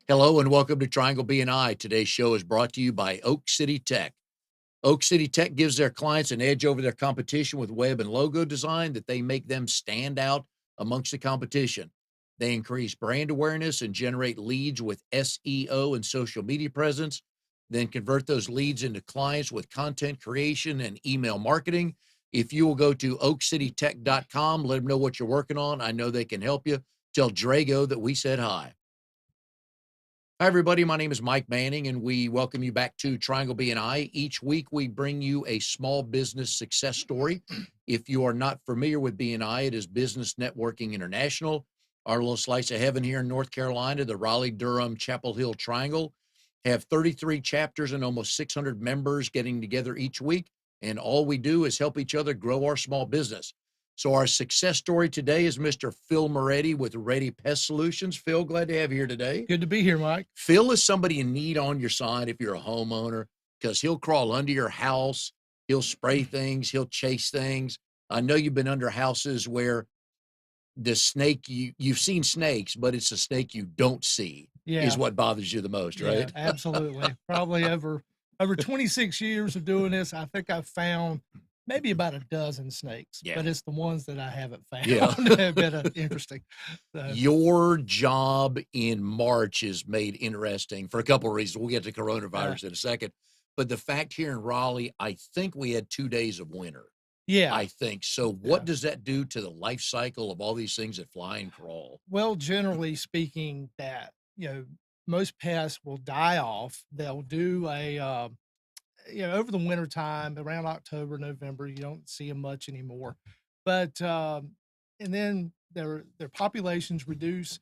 Hello and welcome to Triangle BNI. Today's show is brought to you by Oak City Tech. Oak City Tech gives their clients an edge over their competition with web and logo design that they make them stand out amongst the competition. They increase brand awareness and generate leads with SEO and social media presence, then convert those leads into clients with content creation and email marketing. If you will go to oakcitytech.com, let them know what you're working on. I know they can help you. Tell Drago that we said hi. Hi, everybody. My name is Mike Manning, and we welcome you back to Triangle BNI. Each week, we bring you a small business success story. If you are not familiar with BNI, it is Business Networking International. Our little slice of heaven here in North Carolina, the Raleigh-Durham Chapel Hill Triangle, have 33 chapters and almost 600 members getting together each week. And all we do is help each other grow our small business. So our success story today is Mr. Phil Maready with Ready Pest Solutions. Phil, glad to have you here today. Good to be here, Mike. Phil is somebody you need on your side if you're a homeowner because he'll crawl under your house. He'll spray things. He'll chase things. I know you've been under houses where the snake, you've seen snakes, but it's a snake you don't see is what bothers you the most, right? Yeah, absolutely. Probably over 26 years of doing this, I think I've found maybe about a dozen snakes, but it's the ones that I haven't found that have been interesting. So, Your job in March is made interesting for a couple of reasons. We'll get to coronavirus in a second. But the fact here in Raleigh, I think we had 2 days of winter. yeah. I think. So what does that do to the life cycle of all these things that fly and crawl? Well, generally speaking, most pests will die off. They'll do over the winter time, around October, November, you don't see them much anymore. But and then their populations reduce,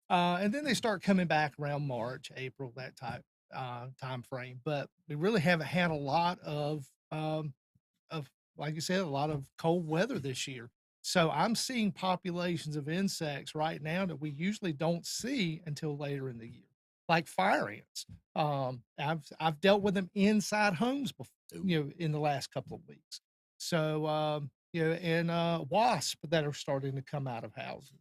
and then they start coming back around March, April, that time frame. But we really haven't had a lot of like you said, a lot of cold weather this year. So I'm seeing populations of insects right now that we usually don't see until later in the year, like fire ants. I've dealt with them inside homes before, in the last couple of weeks. So and wasps that are starting to come out of houses,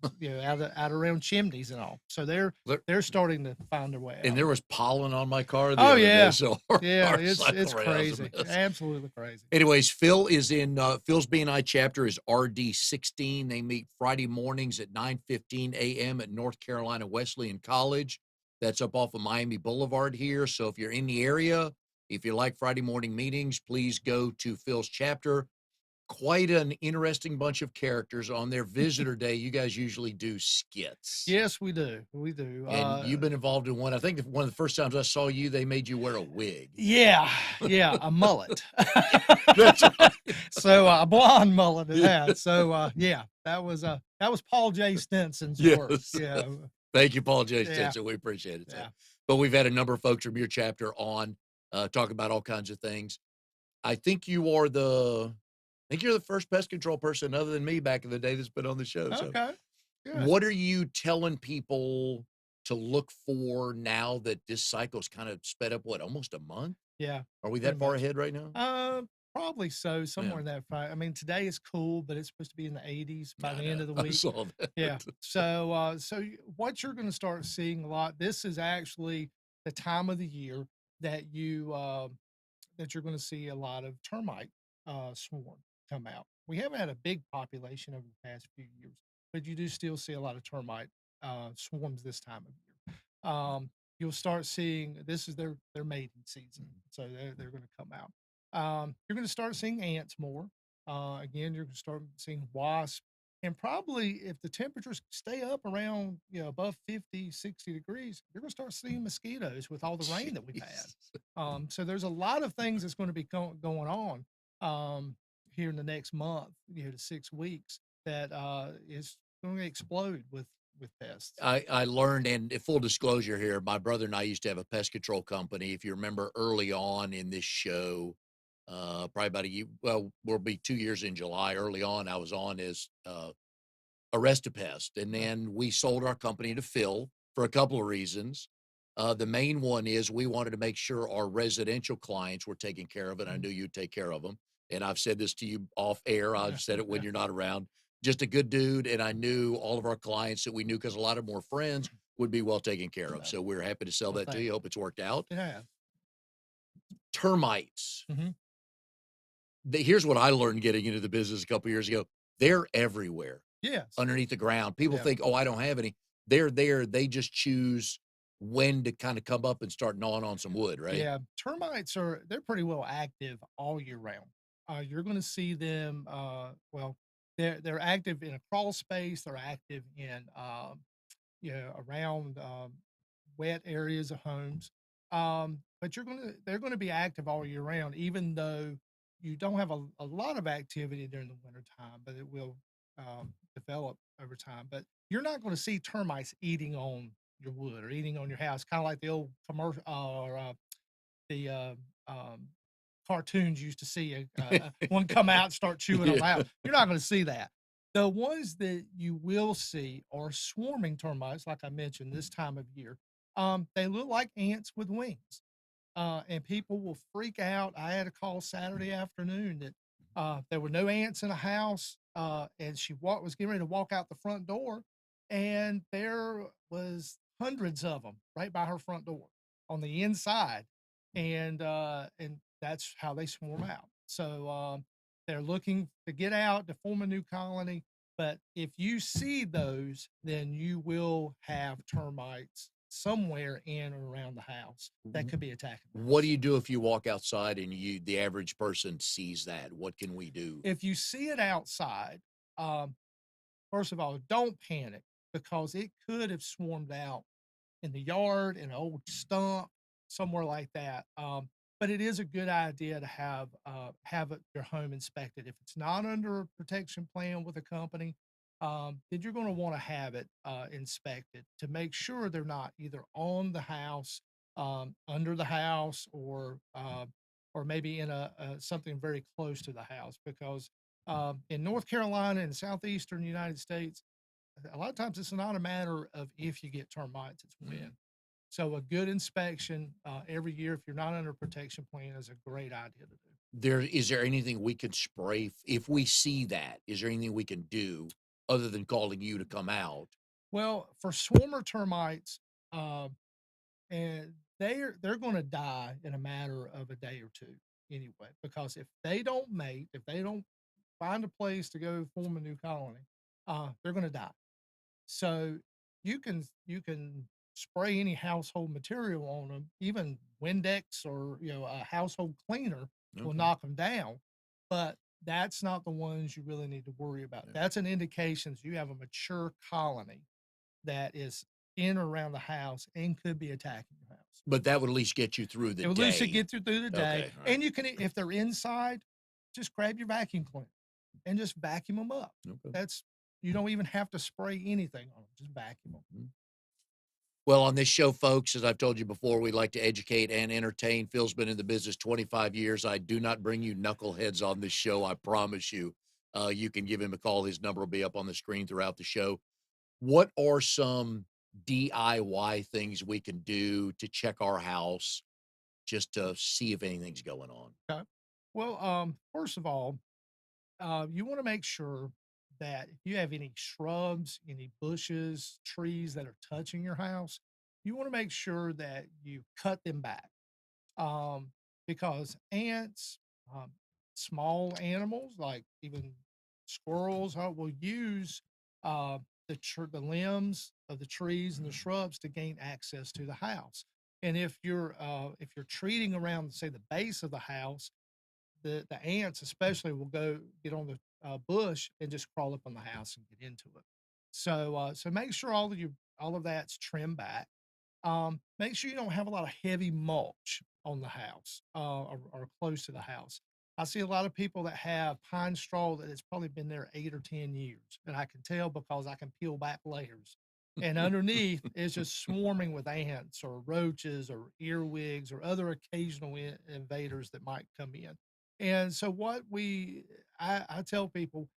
out around chimneys and all. So they're starting to find their way out. And there was pollen on my car the Oh other yeah, day, so yeah, it's crazy, absolutely crazy. Anyways, Phil is in Phil's BNI chapter is RD16. They meet Friday mornings at 9:15 a.m. at North Carolina Wesleyan College. That's up off of Miami Boulevard here. So if you're in the area, if you like Friday morning meetings, please go to Phil's chapter. Quite an interesting bunch of characters on their visitor day. You guys usually do skits. Yes, we do. We do. And you've been involved in one. I think one of the first times I saw you, they made you wear a wig. Yeah, a mullet. That's right. So a blonde mullet at that. So that was Paul J. Stinson's work. Yeah. Thank you, Paul J. Stinson. We appreciate it. Yeah. But we've had a number of folks from your chapter on talk about all kinds of things. I think you're the first pest control person other than me back in the day that's been on the show. So. Okay. Good. What are you telling people to look for now that this cycle's kind of sped up, almost a month? Yeah. Are we that far ahead right now? Probably so, somewhere in that fight. I mean, today is cool, but it's supposed to be in the 80s by the end of the week. I saw that. Yeah. So what you're going to start seeing a lot, this is actually the time of the year that that you're going to see a lot of termite swarm come out. We haven't had a big population over the past few years, but you do still see a lot of termite swarms this time of year. You'll start seeing this is their mating season, so they're going to come out. You're going to start seeing ants more. Again, you're going to start seeing wasps, and probably if the temperatures stay up around above 50, 60 degrees, you're going to start seeing mosquitoes with all the rain that we've had. So there's a lot of things that's going to be going on here in the next month, to 6 weeks, that is going to explode with pests. I learned, and full disclosure here, my brother and I used to have a pest control company. If you remember early on in this show, probably about a year, well, we'll be 2 years in July. Early on, I was on as Arrest a Pest, and then we sold our company to Phil for a couple of reasons. The main one is we wanted to make sure our residential clients were taken care of, and I knew you'd take care of them. And I've said this to you off air. I've said it when you're not around. Just a good dude, and I knew all of our clients that we knew because a lot of them were friends would be well taken care of. So, So we're happy to sell well, that to thank you. Hope it's worked out. you. Yeah. Termites. Mhm. Here's what I learned getting into the business a couple years ago. They're everywhere Yes. underneath the ground. People Yeah. think, oh, I don't have any. They're there. They just choose when to kind of come up and start gnawing on some wood, right? Yeah, termites they're pretty well active all year round. You're going to see them. Well, they're active in a crawl space. They're active in around wet areas of homes. But they're gonna be active all year round, even though you don't have a lot of activity during the winter time, but it will develop over time. But you're not going to see termites eating on your wood or eating on your house, kind of like the old commercial or the um, cartoons used to see one come out and start chewing on the house. Yeah. You're not going to see that. The ones that you will see are swarming termites, like I mentioned this time of year. They look like ants with wings, and people will freak out. I had a call Saturday afternoon that there were no ants in a house, and she was getting ready to walk out the front door, and there was hundreds of them right by her front door on the inside, and that's how they swarm out. So they're looking to get out to form a new colony. But if you see those, then you will have termites somewhere in or around the house that could be attacking the What do house. you do if you walk outside and the average person sees that? What can we do? If you see it outside, um, first of all, don't panic because it could have swarmed out in the yard, in an old stump, somewhere like that. But it is a good idea to have your home inspected. If it's not under a protection plan with a company, then you're going to want to have it inspected to make sure they're not either on the house, under the house, or maybe in a something very close to the house. Because in North Carolina and southeastern United States, a lot of times it's not a matter of if you get termites, it's when. So a good inspection every year, if you're not under a protection plan, is a great idea to do. Is there anything we can spray if we see that? Is there anything we can do other than calling you to come out? Well, for swarmer termites, uh, and they're going to die in a matter of a day or two anyway, because if they don't mate, if they don't find a place to go form a new colony, they're going to die. So you can spray any household material on them, even Windex or a household cleaner will Okay. knock them down. But that's not the ones you really need to worry about. Yeah. That's an indication that you have a mature colony that is in or around the house and could be attacking your house. But that would at least get you through the It would lose to day. get through the day, Okay. All right. and you can if they're inside, just grab your vacuum cleaner and just vacuum them up. Okay. That's you don't even have to spray anything on them, just vacuum them. Mhm. Well, on this show, folks, as I've told you before, we like to educate and entertain. Phil's been in the business 25 years. I do not bring you knuckleheads on this show. I promise you. You can give him a call. His number will be up on the screen throughout the show. What are some DIY things we can do to check our house just to see if anything's going on? Okay. Well, first of all, you want to make sure that if you have any shrubs, any bushes, trees that are touching your house, you want to make sure that you cut them back, um, because ants, um, small animals like even squirrels, will use uh, the limbs of the trees and the shrubs to gain access to the house. And if you're treating around, say, the base of the house, the ants especially will go get on the bush and just crawl up on the house and get into it. So make sure all of that's trimmed back. Make sure you don't have a lot of heavy mulch on the house or close to the house. I see a lot of people that have pine straw that has probably been there 8 or 10 years, and I can tell because I can peel back layers. And underneath is just swarming with ants or roaches or earwigs or other occasional invaders that might come in. And so I tell people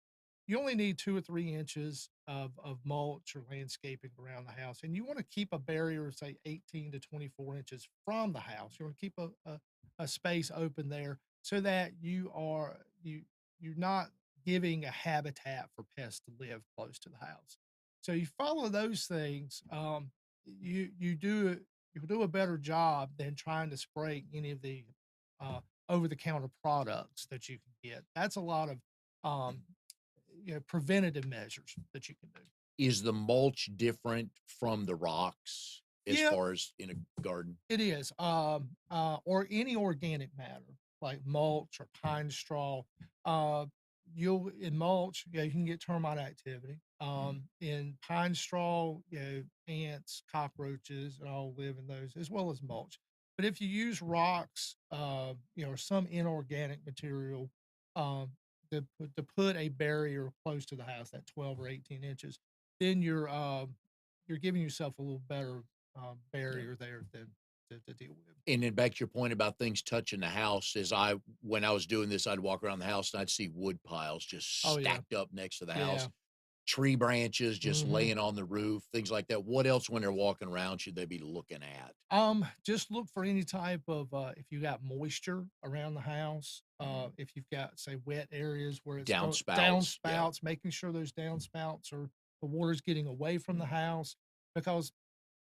you only need 2 or 3 inches of mulch or landscaping around the house. And you want to keep a barrier, say 18 to 24 inches from the house. You want to keep a space open there so that you're not giving a habitat for pests to live close to the house. So you follow those things. you do a better job than trying to spray any of the uh, over the counter products that you can get. That's a lot of um, preventative measures that you can do. Is the mulch different from the rocks as Yeah, far as in a garden? it is. Or any organic matter like mulch or pine straw. Uh, you'll in mulch, yeah, you can get termite activity. Mm, In pine straw, ants, cockroaches, and all live in those as well as mulch. But if you use rocks, or some inorganic material, um, to put a barrier close to the house, that 12 or 18 inches, then you're giving yourself a little better yeah. barrier there than to deal with. And then back to your point about things touching the house, when I was doing this, I'd walk around the house and I'd see wood piles just Oh yeah, stacked up next to the yeah. house, tree branches just hmm laying on the roof, things like that. What else when they're walking around should they be looking at? Just look for any type of if you got moisture around the house, Mhm. if you've got say wet areas where it's going Downspouts, yeah. downspouts, making sure those downspouts are the water's getting away from the Mhm. house because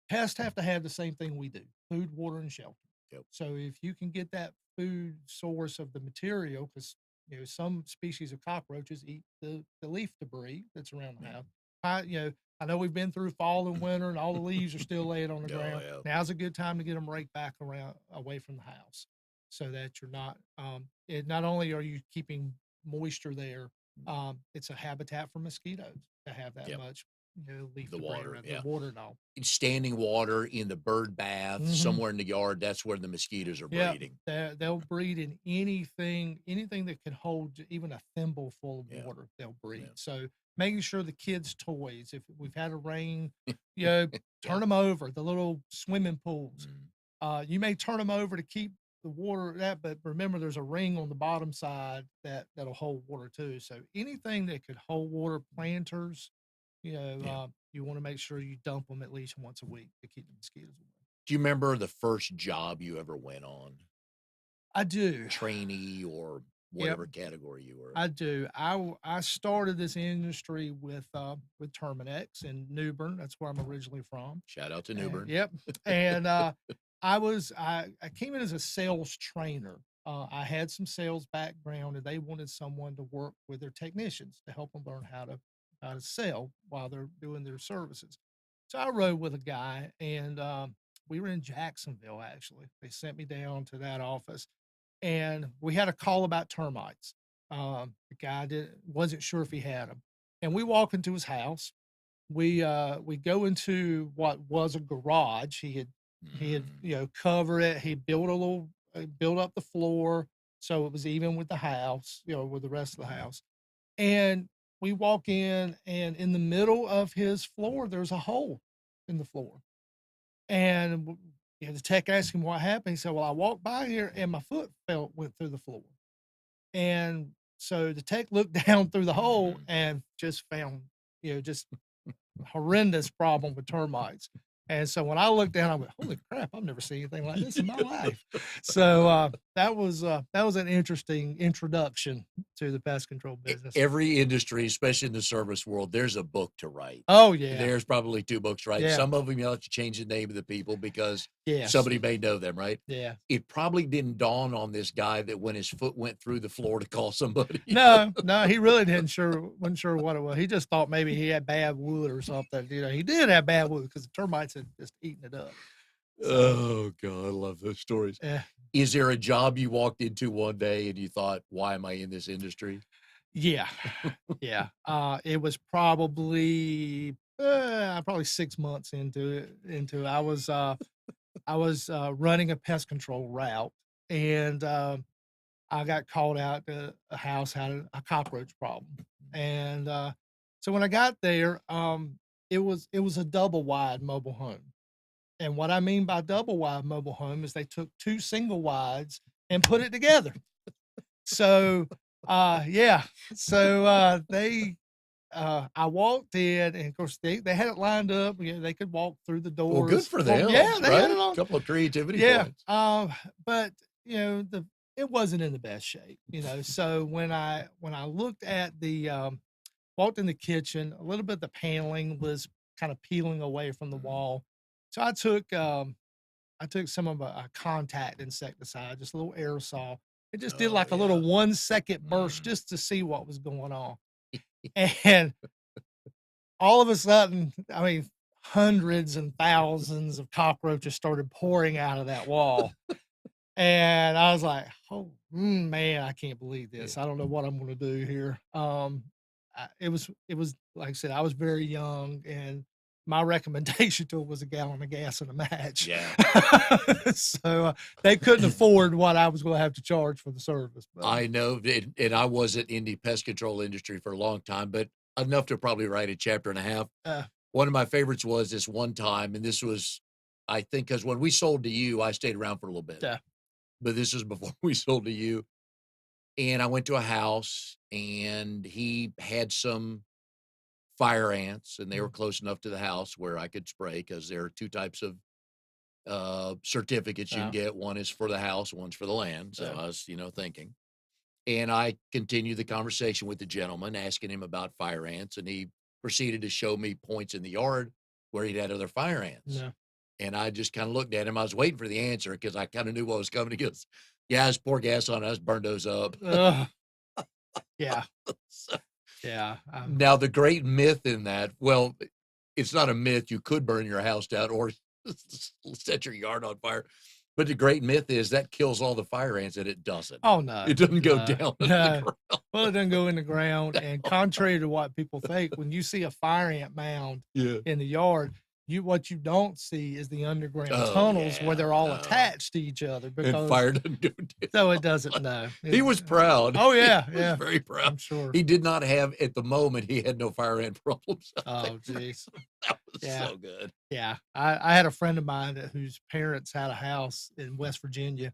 pests have to have the same thing we do: food, water, and shelter. Yep. So if you can get that food source of the material, because some species of cockroaches eat the leaf debris that's around the Yeah. house. I know we've been through fall and winter, and all the leaves are still laying on the Oh, ground. yeah. Now's a good time to get them raked back around away from the house, so that you're not. Not only are you keeping moisture there, it's a habitat for mosquitoes to have that Yep. much leaf The debris water, around the yeah. water and all. Standing water in the bird bath Mhm. somewhere in the yard, that's where the mosquitoes are Yeah, breeding. they'll breed in anything that can hold even a thimble full of Yeah, water, they'll breed. yeah. So making sure the kids' toys, if we've had a rain, you know, Yeah. turn them over, the little swimming pools. Mm, You may turn them over to keep the water that, but remember there's a ring on the bottom side that'll hold water too. So anything that could hold water, planters, yeah. you want to make sure you dump them at least once a week to keep the mosquitoes away. Do you remember the first job you ever went on? I do. Trainee or Yep. whatever category you were? I do. I started this industry with Terminex in Newbern. That's where I'm originally from. Shout out to And Newbern. yep. And I came in as a sales trainer. I had some sales background, and they wanted someone to work with their technicians to help them learn how to sell while they're doing their services. So I rode with a guy, and we were in Jacksonville. Actually, they sent me down to that office, and we had a call about termites. The guy wasn't sure if he had them, and we walk into his house. We go into what was a garage. He had Mm, covered it. He built a little built up the floor so it was even with the house, with the rest of the house. And we walk in, and in the middle of his floor, there's a hole in the floor. And the tech asked him what happened. He said, "Well, I walked by here and my foot went through the floor." And so the tech looked down through the hole mhm. and just found, just horrendous problem with termites. And so when I looked down, I went, "Holy crap! I've never seen anything like this in my life." So that was an interesting introduction to the pest control business. Every industry, especially in the service world, there's a book to write. Oh yeah, There's probably 2 books, right? yeah, Some of them, you have to change the name of the people because yes, somebody may know them, right? yeah. It probably didn't dawn on this guy that when his foot went through the floor to call somebody. No, no, he really wasn't sure what it was. He just thought maybe he had bad wood or something. He did have bad wood because the termites had just eaten it up. So, Oh, God, I love those stories. yeah, Is there a job you walked into one day and you thought, "Why am I in this industry?" yeah, yeah. It was probably 6 months I was running a pest control route, and I got called out to a house had a cockroach problem, and so when I got there, it was a double wide mobile home. And what I mean by double wide mobile home is they took two single wides and put it together. So, yeah. So I walked in, and of course they had it lined up. They could walk through the Well, good doors. for Well, them, yeah, they had right? it A all. couple of creativity Yeah. points. But it wasn't in the best shape. So when I looked at walked in the kitchen, a little bit of the paneling was kind of peeling away from the Mhm. wall. So I took some of a contact insecticide, just a little aerosol. It just did Oh, like a little yeah. 1 second burst Mm. just to see what was going on. And all of a sudden, I mean, hundreds and thousands of cockroaches started pouring out of that wall. And I was like, "Oh, man, I can't believe Yeah. this. I don't know what I'm gonna do here." It was like I said, I was very young, and my recommendation to 'em was a gallon of gas and a match. Yeah. So, they couldn't afford what I was gonna have to charge for the service, but I know, and I wasn't in the pest control industry for a long time, but enough to probably write a chapter and a half. uh, One of my favorites was this one time, and this was, I think, because when we sold to you, I stayed around for a little bit, yeah, but this was before we sold to you. And I went to a house, and he had some fire ants, and they were mm, close enough to the house where I could spray because there are two types of certificates you can yeah, get. One is for the house, one's for the land. So yeah, I was, thinking. And I continued the conversation with the gentleman, asking him about fire ants, and he proceeded to show me points in the yard where he'd had other fire ants. no, And I just kind of looked at him. I was waiting for the answer because I kind of knew what was coming. He goes, "Yeah, I just pour gas on it. I just burned those up." ugh, yeah, So, yeah, now, the great myth in that, well, it's not a myth. You could burn your house down or set your yard on fire. But the great myth is that kills all the fire ants, and it doesn't. oh, no, It doesn't go no, down in the no. ground. Well, it doesn't go in the ground, and contrary to what people think, when you see a fire ant mound Yeah. in the yard, what you don't see is the underground Oh, tunnels where yeah, they're all no. attached to each other And because fire doesn't go so down. it doesn't know. He was proud. Oh, He yeah, was yeah, very proud. I'm sure. He did not have at the moment, he had no fire ant problems out there. Oh, geez. That was Yeah, so good. yeah. I had a friend of mine whose parents had a house in West Virginia,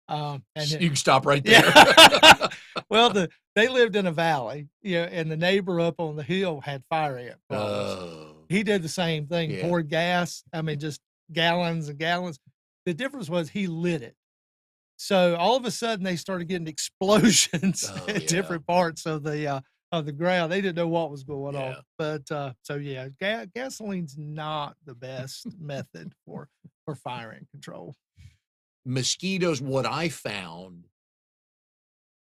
and You can stop right there. yeah. Well, they lived in a valley, and the neighbor up on the hill had fire ant problems. Oh, He did the same thing, yeah. poured gas, I mean, just gallons and gallons. The difference was he lit it. So, all of a sudden, they started getting explosions Oh, at yeah. different parts of the ground. They didn't know what was going on. Yeah. But, so yeah, gasoline's not the best method for fire ant control. Mosquitoes, what I found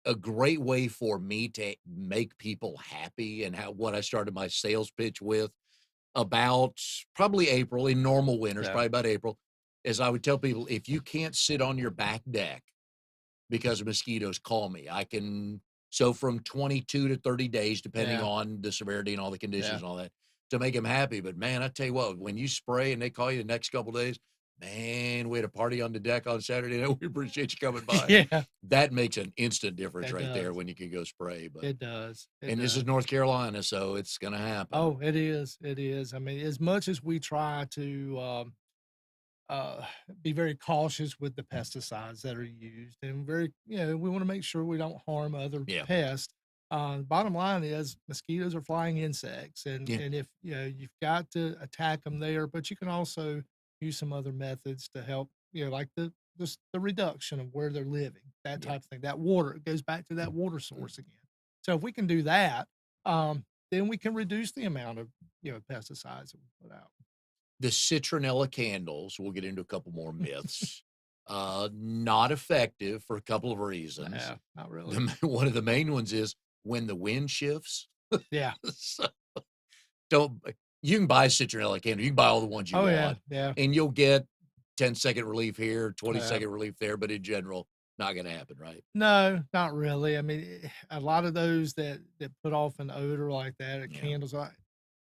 a great way for me to make people happy and how what I started my sales pitch with about probably April in normal winters, Yeah, probably about April, is I would tell people if you can't sit on your back deck because of mosquitoes, call me. I can so from 22 to 30 days, depending yeah, on the severity and all the conditions yeah. and all that, to make them happy. But man, I tell you what, when you spray and they call you the next couple days, man, we had a party on the deck on Saturday night. We appreciate you coming by. Yeah, That makes an instant difference it right there does. when you can go spray. But It does. It and this is does. North Carolina, so it's gonna happen. Oh, it is. It is. I mean, as much as we try to uh, be very cautious with the pesticides that are used, and we want to make sure we don't harm other Yeah, pests. Bottom line is mosquitoes are flying insects, and yeah, if you've got to attack them there, but you can also use some other methods to help. Like the reduction of where they're living, that yeah. type of thing. That water, it goes back to that water source again. So if we can do that, then we can reduce the amount of pesticides that we put out. The citronella candles, we'll get into a couple more myths. Not effective for a couple of reasons. Yeah, not really. One of the main ones is when the wind shifts. Yeah. So don't you can buy citronella candle. You can buy all the ones you Oh, yeah, want, yeah. and you'll get 10-second relief here, Oh, yeah. 20-second relief there, but in general, not gonna happen, right? No, not really. I mean, a lot of those that put off an odor like that, Yeah, candles,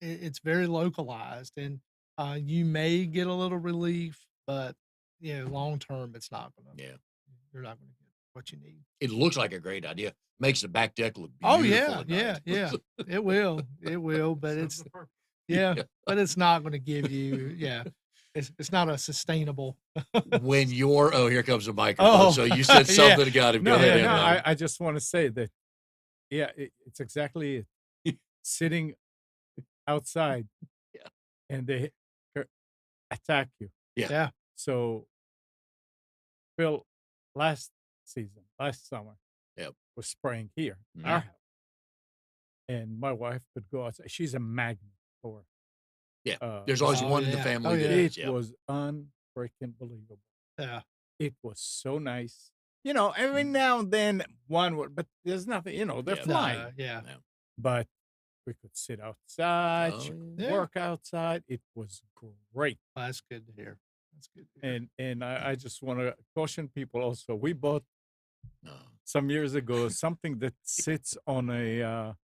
it's very localized, and you may get a little relief, but long term, it's not gonna. yeah. You're not gonna get what you need. It looks like a great idea. Makes the back deck look Oh beautiful yeah, at yeah, night. yeah. It will, but Serves it's the purpose. yeah, Yeah. but it's not gonna give you It's not a sustainable. When you're oh, here comes the microphone. Oh, So you said yeah. something, got him. Go No, ahead, no, Adam. I just want to say that, yeah, it's exactly it. Sitting outside Yeah. and they uh, attack you. Yeah. Yeah, So Phil, last summer, Yep. was spraying here, Mhm. our house, and my wife could go outside. She's a magnet for Yeah. Uh, There's always Oh, one in the yeah. family Oh, that yeah. is. it Yeah. was unfreaking believable. Yeah. It was so nice. You know, every now and then one would, but there's nothing, you know, they're Yeah. flying. Yeah. Yeah. But we could sit outside, Oh, she could Yeah. work outside. It was great. Well, that's good to hear. That's good to hear. And I just want to caution people also. We bought no. some years ago something that sits on a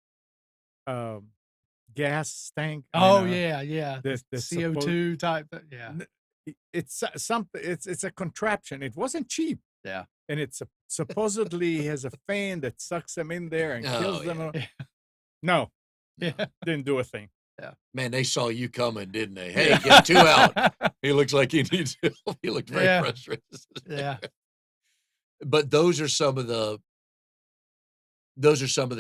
um, gas tank. I mean, Oh, yeah, yeah. The that's supposed CO2 type. Yeah. it's something. It's a contraption. It wasn't cheap, Yeah. and it's supposedly has a fan that sucks them in there and Oh, kills them. yeah. Yeah. No, No. Yeah. didn't do a thing. Yeah. Man, they saw you coming, didn't they? Hey, Yeah. get 2 out. He looks like he needs help. He looked very Yeah. frustrated. Yeah. But those are some of the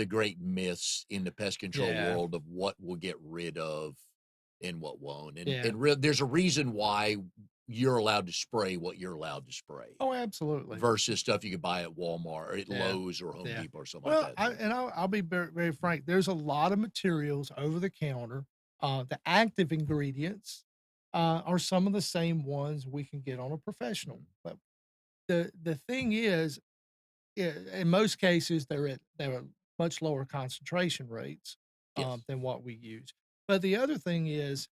great myths in the pest control Yeah. world of what we'll get rid of and what won't. Yeah. And there's a reason why you're allowed to spray what you're allowed to spray Oh, absolutely. versus stuff you could buy at Walmart or at Yeah. Lowe's or Home Yeah. Depot or something Well, like that. I'll be very, very frank. There's a lot of materials over the counter. The active ingredients are some of the same ones we can get on a professional. But the thing is, in most cases, they're at much lower concentration rates Yes. than what we use. But the other thing is,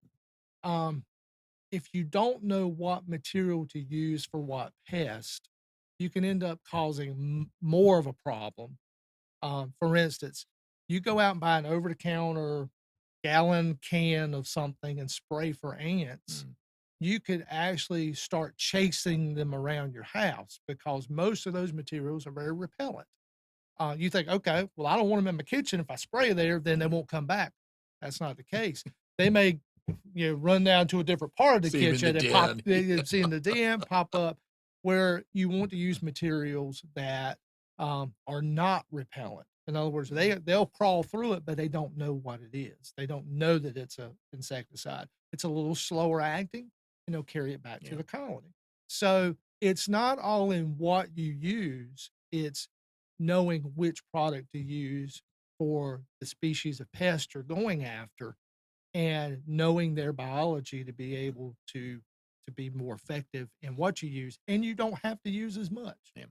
um, if you don't know what material to use for what pest, you can end up causing more of a problem. For instance, you go out and buy an over the counter gallon can of something and spray for ants. Mm. You could actually start chasing them around your house because most of those materials are very repellent. You think, okay, well, I don't want them in my kitchen. If I spray there, then they won't come back. That's not the case. They may, run down to a different part of the See 'em in the kitchen and pop, den. see in the den, pop up, where you want to use materials that are not repellent. In other words, they'll crawl through it, but they don't know what it is. They don't know that it's a insecticide. It's a little slower acting, and they'll carry it back to Yeah. the colony. So it's not all in what you use. It's knowing which product to use for the species of pest you're going after and knowing their biology to be able to be more effective in what you use, and you don't have to use as much. Yeah.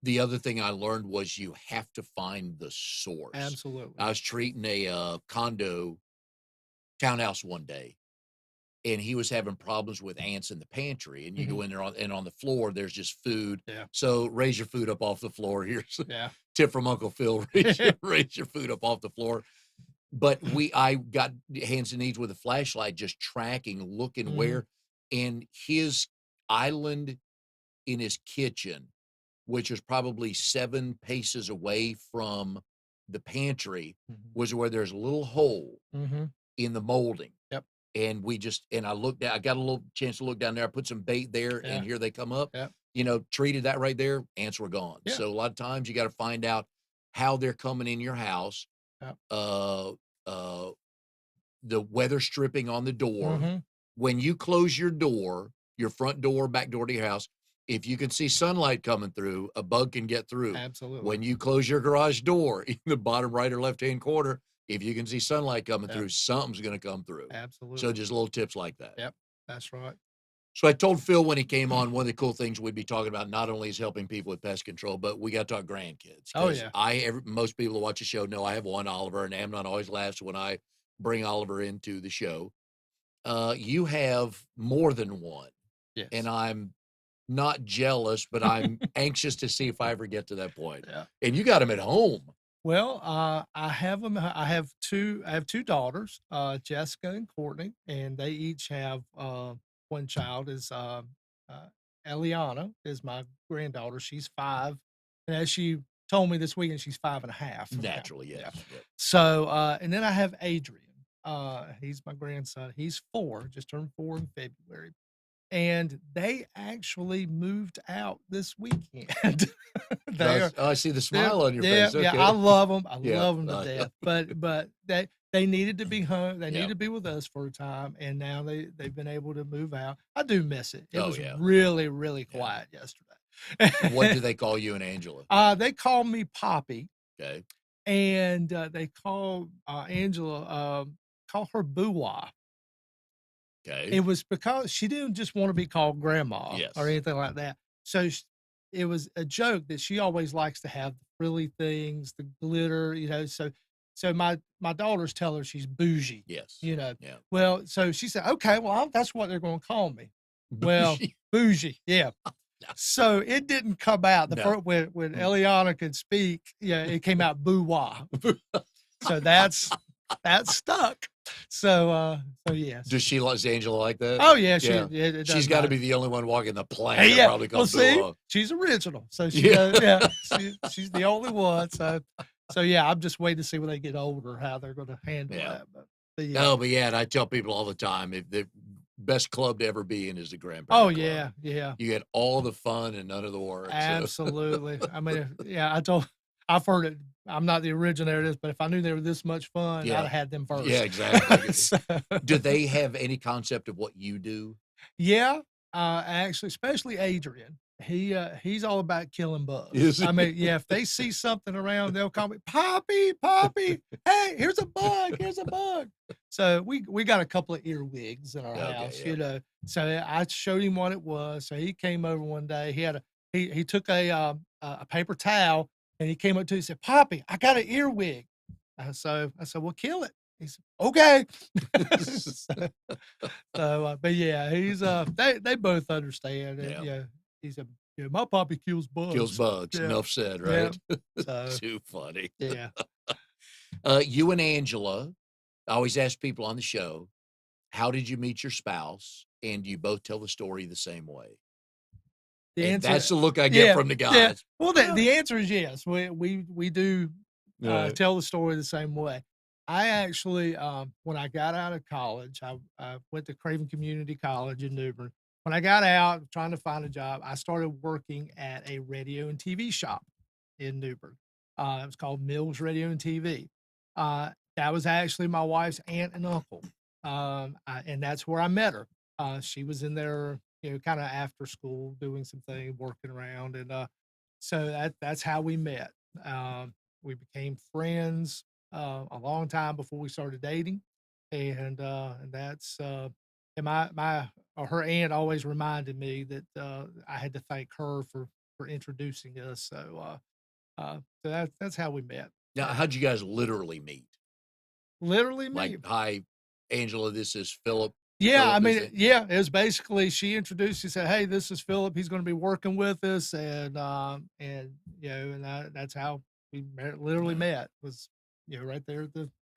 The other thing I learned was you have to find the source. Absolutely. I was treating a condo townhouse one day, and he was having problems with ants in the pantry. And you go in there on the floor, there's just food. Yeah. So raise your food up off the floor. Here's a Yeah. tip from Uncle Phil: raise your food up off the floor. But I got hands and knees with a flashlight, just tracking, looking Mhm. where, and his island in his kitchen, which was probably 7 paces away from the pantry, was where there's a little hole Mhm. in the molding. Yep. And I looked down, I got a little chance to look down there. I put some bait there, Yeah. and here they come up. Yep. Treated that right there, ants were gone. Yeah. So a lot of times you got to find out how they're coming in your house. Yep. The weather stripping on the door. Mhm. When you close your door, your front door, back door to your house, if you can see sunlight coming through, a bug can get through. Absolutely. When you close your garage door in the bottom right or left-hand corner, if you can see sunlight coming Yep. through, something's going to come through. Absolutely. So just little tips like that. Yep. That's right. So I told Phil when he came on, one of the cool things we'd be talking about not only is helping people with pest control, but we got to talk grandkids. Oh, 'Cause yeah. most people who watch the show know I have one Oliver, and Amnon always laughs when I bring Oliver into the show. You have more than one, Yes. and I'm not jealous, but I'm anxious to see if I ever get to that point. Yeah. And you got them at home. Well, I have them. I have two daughters, Jessica and Courtney, and they each have one child. Is Eliana is my granddaughter. She's 5, and as she told me this weekend, she's 5.5. Naturally, yes. Yeah. Yep. So, and then I have Adrian. He's my grandson. He's 4, just turned 4 in February. And they actually moved out this weekend. I see the smile on your yeah, face. Okay. yeah, I love them. I Yeah, love them I to know. death. But they needed to be home. They Yeah. needed to be with us for a time, and now they've been able to move out. I do miss it. It Oh, was yeah. really, really Yeah. quiet yesterday. What do they call you and Angela? They call me Poppy, Okay. and they call Angela call her Boo-Wah. Okay. It was because she didn't just want to be called grandma Yes. or anything like that. So it was a joke that she always likes to have the frilly things, the glitter, So my daughters tell her she's bougie, Yes. you know. Yeah. Well, so she said, okay, well, that's what they're going to call me. Well, Bougie. bougie, yeah. No. So it didn't come out the No. first when Eliana could speak. Yeah, it came out boo-wah. So that stuck. So yes. Does Angela like that? Oh yeah, Yeah. it She's does got to not. be the only one walking the planet Yeah. probably Well, called see, Boo. she's original, so she Yeah. does. Yeah, she's the only one. So yeah, I'm just waiting to see when they get older how they're going to handle Yeah. that. But yeah. No, but yeah, and I tell people all the time, if the best club to ever be in is the grandparent Oh club. yeah, yeah. You get all the fun and none of the work. So. Absolutely. I mean, I've heard it. I'm not the originator of this, but if I knew they were this much fun, Yeah. I'd have had them first. Yeah, exactly. So, Do they have any concept of what you do? yeah, actually, especially Adrian. He's all about killing bugs. Is I he? mean, yeah, if they see something around, they'll call me Poppy, Poppy. Hey, here's a bug. Here's a bug. So we got a couple of earwigs in our Okay, house, yeah. you know. So I showed him what it was. So he came over one day. He took a paper towel and he came up to me and said, Poppy, I got an earwig. So I said, well, kill it. He said, okay. But yeah, he's they both understand. And, Yeah. he said, yeah, my poppy kills bugs. Kills bugs. Yeah. Enough said, Yeah. right? So Too funny. yeah. You and Angela, I always ask people on the show, how did you meet your spouse? And you both tell the story the same way. The And answer, that's the look I get from the guys. yeah. Well, the answer is yes. We do Right. tell the story the same way. I actually, when I got out of college, I went to Craven Community College in New Bern. When I got out, trying to find a job, I started working at a radio and TV shop in New Bern. It was called Mills Radio and TV. That was actually my wife's aunt and uncle, and that's where I met her. She was in there, kind of after school, doing some things, working around, and so that's how we met. We became friends a long time before we started dating, and that's and my her aunt always reminded me that I had to thank her for introducing us. So that's how we met. Now, how'd you guys literally meet? Literally Like, meet. hi, Angela, this is Philip. Yeah, I Philip, is mean, it? yeah, it was basically she introduced. She said, "Hey, this is Philip. He's going to be working with us," and that's how we literally met. Was right there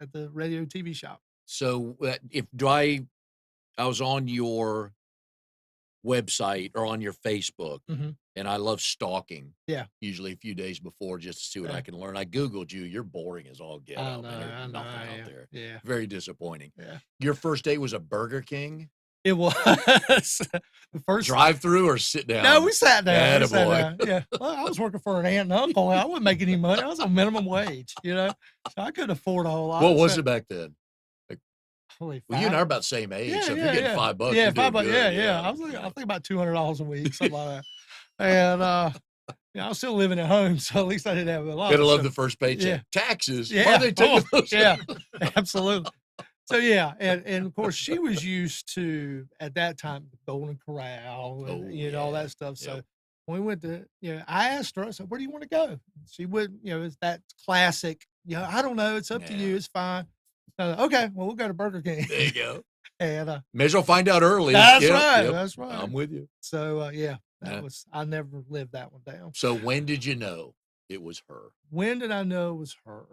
at the radio TV shop. So I was on your website or on your Facebook, Mhm. and I love stalking. Yeah. Usually a few days before just to see what I Yeah. can learn. I Googled you. You're boring as all get I out, know, man. I There's know, nothing yeah, out there. yeah, Very disappointing. yeah. Your first date was a Burger King It was the first. drive through or sit down? No, we sat down. We sat Attaboy. down. Yeah, well, I was working for an aunt and uncle. I wasn't making any money. I was on minimum wage, so I couldn't afford a whole lot. What was So, it back then? holy Well, you and I five- are about the same age, Yeah, so if yeah, you're getting yeah. $5, Yeah, you're doing $5. good. Yeah. I was looking, I think about $200 a week, something like that. And I was still living at home, so at least I didn't have a lot. Gotta love so, the first paycheck. yeah. Taxes. Why Yeah. are they taking Oh, those? yeah. Absolutely. So yeah, and of course she was used to at that time the Golden Corral and all yeah. that stuff. So Yep. when we went to, I asked her, I said, "Where do you want to go?" She would, it's that classic, I don't know, it's up to you, Yeah. it's fine. Okay, well we'll go to Burger King. There you go. And May as well find out early. that's Yep, right, yep. that's right. I'm with you. So yeah, Yeah. I never lived that one down. So when did you know it was her? When did I know it was her?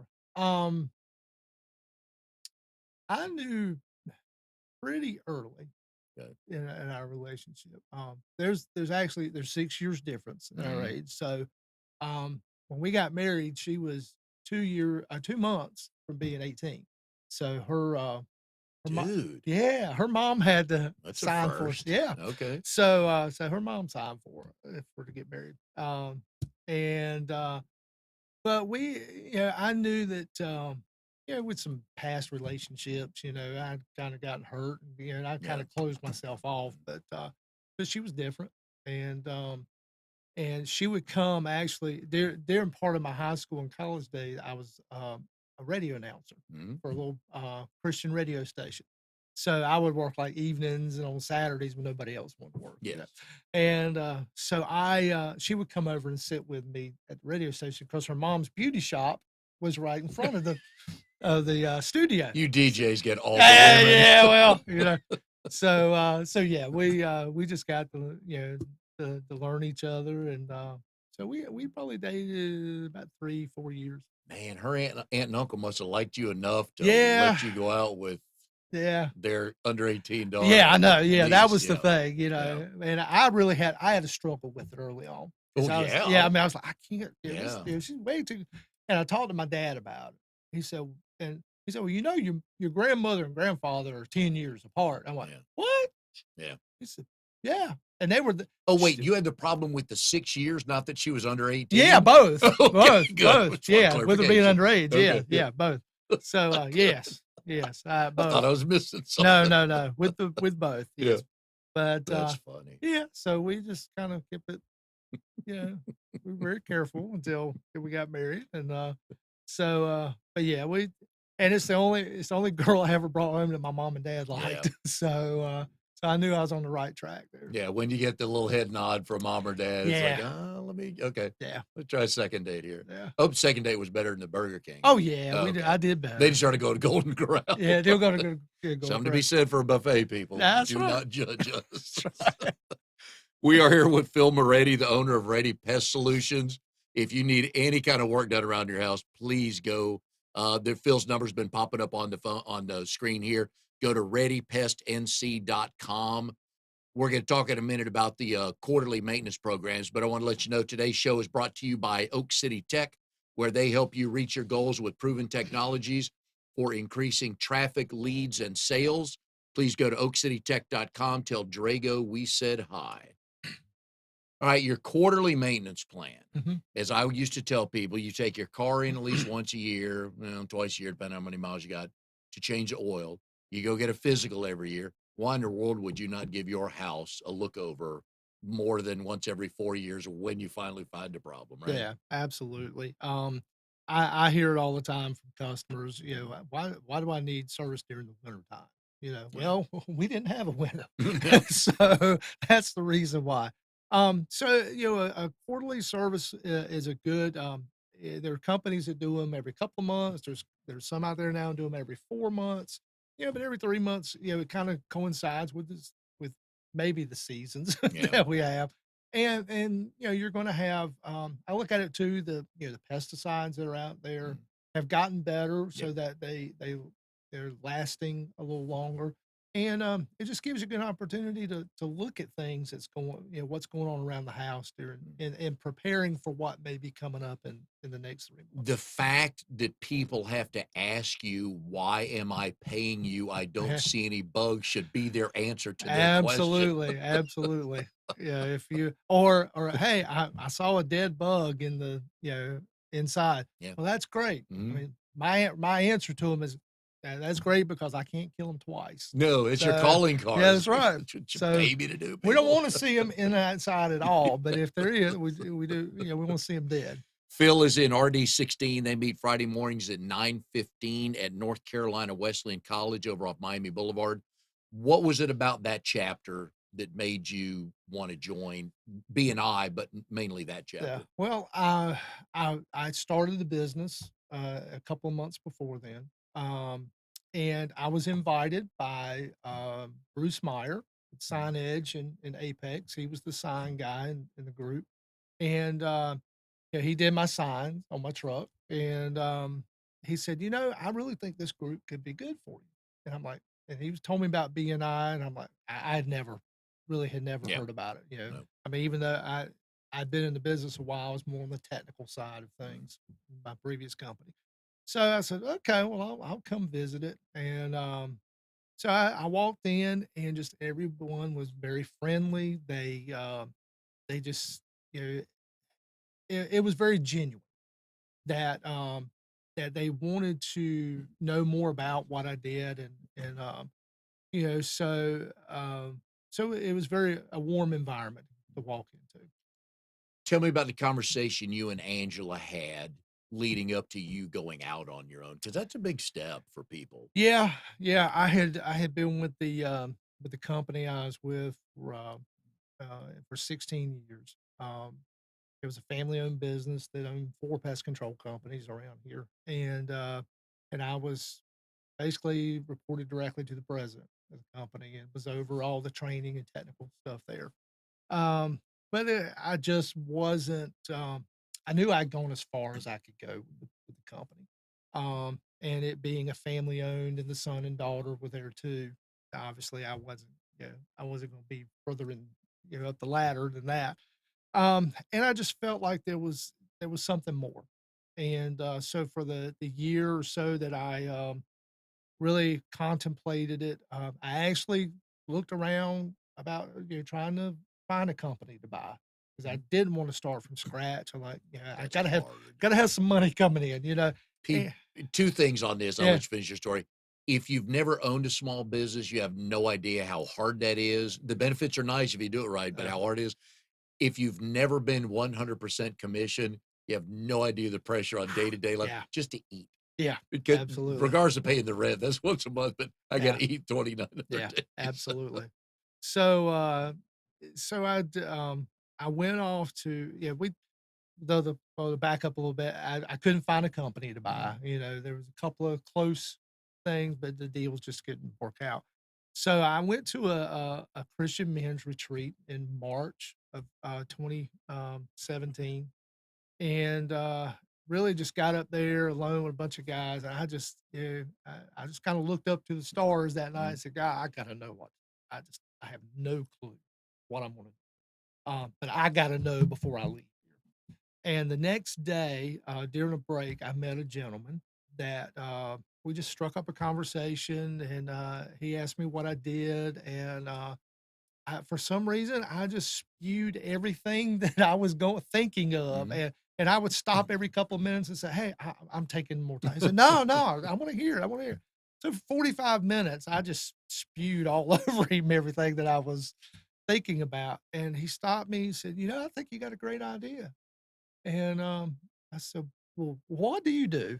I knew pretty early Okay. in our relationship. There's 6 years difference in our Mhm. age. So when we got married, she was 2 months from being 18. So Dude, yeah, her mom had to that's a sign for us. first. Yeah. Okay. So her mom signed for to get married. And but I knew that with some past relationships, I'd kind of gotten hurt, and I kind of closed myself off, but she was different. And she would come actually during part of my high school and college days. I was a radio announcer Mhm. for a little Christian radio station. So I would work like evenings and on Saturdays when nobody else wanted to work, you know. Yes. And so she would come over and sit with me at the radio station because her mom's beauty shop was right in front of the studio. You DJs get all the Yeah, women. yeah, well, you know. So yeah, we just got to, you know, to learn each other, and so we probably dated about 3-4 years. Man, her aunt and uncle must have liked you enough to Yeah, let you go out with yeah. their under 18 Yeah, daughter I know. at Yeah, that least, was you the know. thing, you Yeah. know. And I had to struggle with it early on Oh, because yeah. I mean, I was like, I can't. This, Yeah. she's way too. And I talked to my dad about it. He said, well, you know, your grandmother and grandfather are 10 years apart. I'm like, Yeah. what? Yeah. He said, yeah, and they were the. Oh, wait, you had the problem with the 6 years, not that she was under Yeah, 18? both, Okay, good. both. Just want Yeah, with her being clarification. underage. Yeah, Okay, yeah. yeah, both. So Good. yes, yes, I thought both. I was missing No, something. no, no. With both. Yeah, Yes, but that's funny. yeah. So we just kind of kept it. You know, we were very careful until we got married, and but yeah, it's the only girl I ever brought home that my mom and dad Yeah. liked. So I knew I was on the right track there. Yeah, when you get the little head nod from mom or dad, it's like, Yeah, okay, yeah, let's try a second date here. yeah. Hope second date was better than the Burger King. Oh yeah, Oh, we did. okay. I did They better. just started to go to Golden Yeah, Corral. they'll go to go yeah, go to Something to be correct. said for a buffet, people. That's Do right. not judge us. That's right. We are here with Phil Maready, the owner of Ready Pest Solutions. If you need any kind of work done around your house, please go. Phil's number's been popping up on the phone on the screen here. Go to readypestnc.com. We're going to talk in a minute about the quarterly maintenance programs, but I want to let you know today's show is brought to you by Oak City Tech, where they help you reach your goals with proven technologies for increasing traffic, leads, and sales. Please go to oakcitytech.com. Tell Drago we said hi. All right, your quarterly maintenance plan. Mhm. As I used to tell people, you take your car in at least once a year, twice a year, depending on how many miles you got, to change the oil. You go get a physical every year. Why in the world would you not give your house a look over more than once every 4 years when you finally find a problem, right? Yeah, absolutely. I hear it all the time from customers, you know, why do I need service during the winter time? You know, Yeah. well, we didn't have a winter. Yeah. So that's the reason why. So you know, a quarterly service is a good there are companies that do them every couple of months. There's some out there now do them every 4 months. You know, but every 3 months, you know, it kind of coincides with with maybe the seasons Yeah. that we have. And you know, you're gonna have, I look at it too, you know, the pesticides that are out there Mm. have gotten better Yep. so that they're lasting a little longer. And it just gives you a good opportunity to look at things that's going, you know, what's going on around the house during and preparing for what may be coming up in the next 3 months. The fact that people have to ask you, why am I paying you? I don't see any bugs should be their answer to their question. Absolutely, absolutely. Yeah, if you or hey, I saw a dead bug in the, you know, inside. Yeah. Well, that's great. I Mhm. mean, my answer to him is, that's great because I can't kill him twice." No, it's your So, calling card. yeah, that's right. It's what you So, pay me to do, we don't people. wanna see him in the inside at all, but if there is, we do, you know, we wanna see him dead. Phil is in RD16. They meet Friday mornings at 9:15 at North Carolina Wesleyan College over off Miami Boulevard. What was it about that chapter that made you want to join BNI, but mainly that Yeah. chapter? Well, I started the business a couple of months before then, and I was invited by Bruce Meyer at Sign Edge in Apex. He was the sign guy in the group, and yeah, he did my signs on my truck, and he said, "You know, I really think this group could be good for you." And I'm like, and he was told me about BNI, and I'm like, I had never really had never Yeah. heard about it. You know, No. I mean, even though I'd been in the business a while, I was more on the technical side of things in my previous company. So I said, okay, well, I'll come visit it. And so I walked in, and just everyone was very friendly. They just, you know, it was very genuine that that they wanted to know more about what I did, and you know, so it was very a warm environment to walk into. Tell me about the conversation you and Angela had leading up to you going out on your own? Because that's a big step for people. Yeah, yeah. I had been with the company I was with for 16 years. It was a family-owned business that owned 4 pest control companies around here, and I was basically reported directly to the president of the company and was over all the training and technical stuff there. Um, but I just wasn't. I knew I'd gone as far as I could go with the company, and it being a family owned, and the son and daughter were there too. Obviously, I wasn't. I wasn't going to be further in up the ladder than that. And I just felt like there was something more, and so for the year or so that I really contemplated it. I actually looked around about trying to find a company to buy because I Mhm. didn't want to start from scratch. I like, I That's gotta have hard. gotta have some money coming in. Peop Eh, 2 things on this, I'll yeah, let you finish your story. If you've never owned a small business, you have no idea how hard that is. The benefits are nice if you do it right, but uh, how hard it is. If you've never been 100% commission, you have no idea the pressure on day-to-day life yeah, just to eat. yeah, Because absolutely, regardless of paying the rent, that's once a month, but I yeah, gotta eat 29 other yeah, days. absolutely. So, so I went off to we though to back up a little bit, I couldn't find a company to buy. Mhm. There was a couple of close things, but the deals just couldn't work out. So I went to a Christian men's retreat in March of 2017, and really just got up there alone with a bunch of guys. And I just, I just kind of looked up to the stars that night Mhm. and said, God, I got to know what I have no clue what I'm going to do. But I got to know before I leave here. And the next day, during a break, I met a gentleman that we just struck up a conversation, and he asked me what I did, and for some reason, I just spewed everything that I was going thinking of, Mhm. and I would stop every couple of minutes and say, "Hey, I'm taking more time." He said, "No, no, I want to hear it. I want to hear." It. So for 45 minutes, I just spewed all over him everything that I was thinking about, and he stopped me. He said, "I think you got a great idea." And I said, "Well, what do you do?"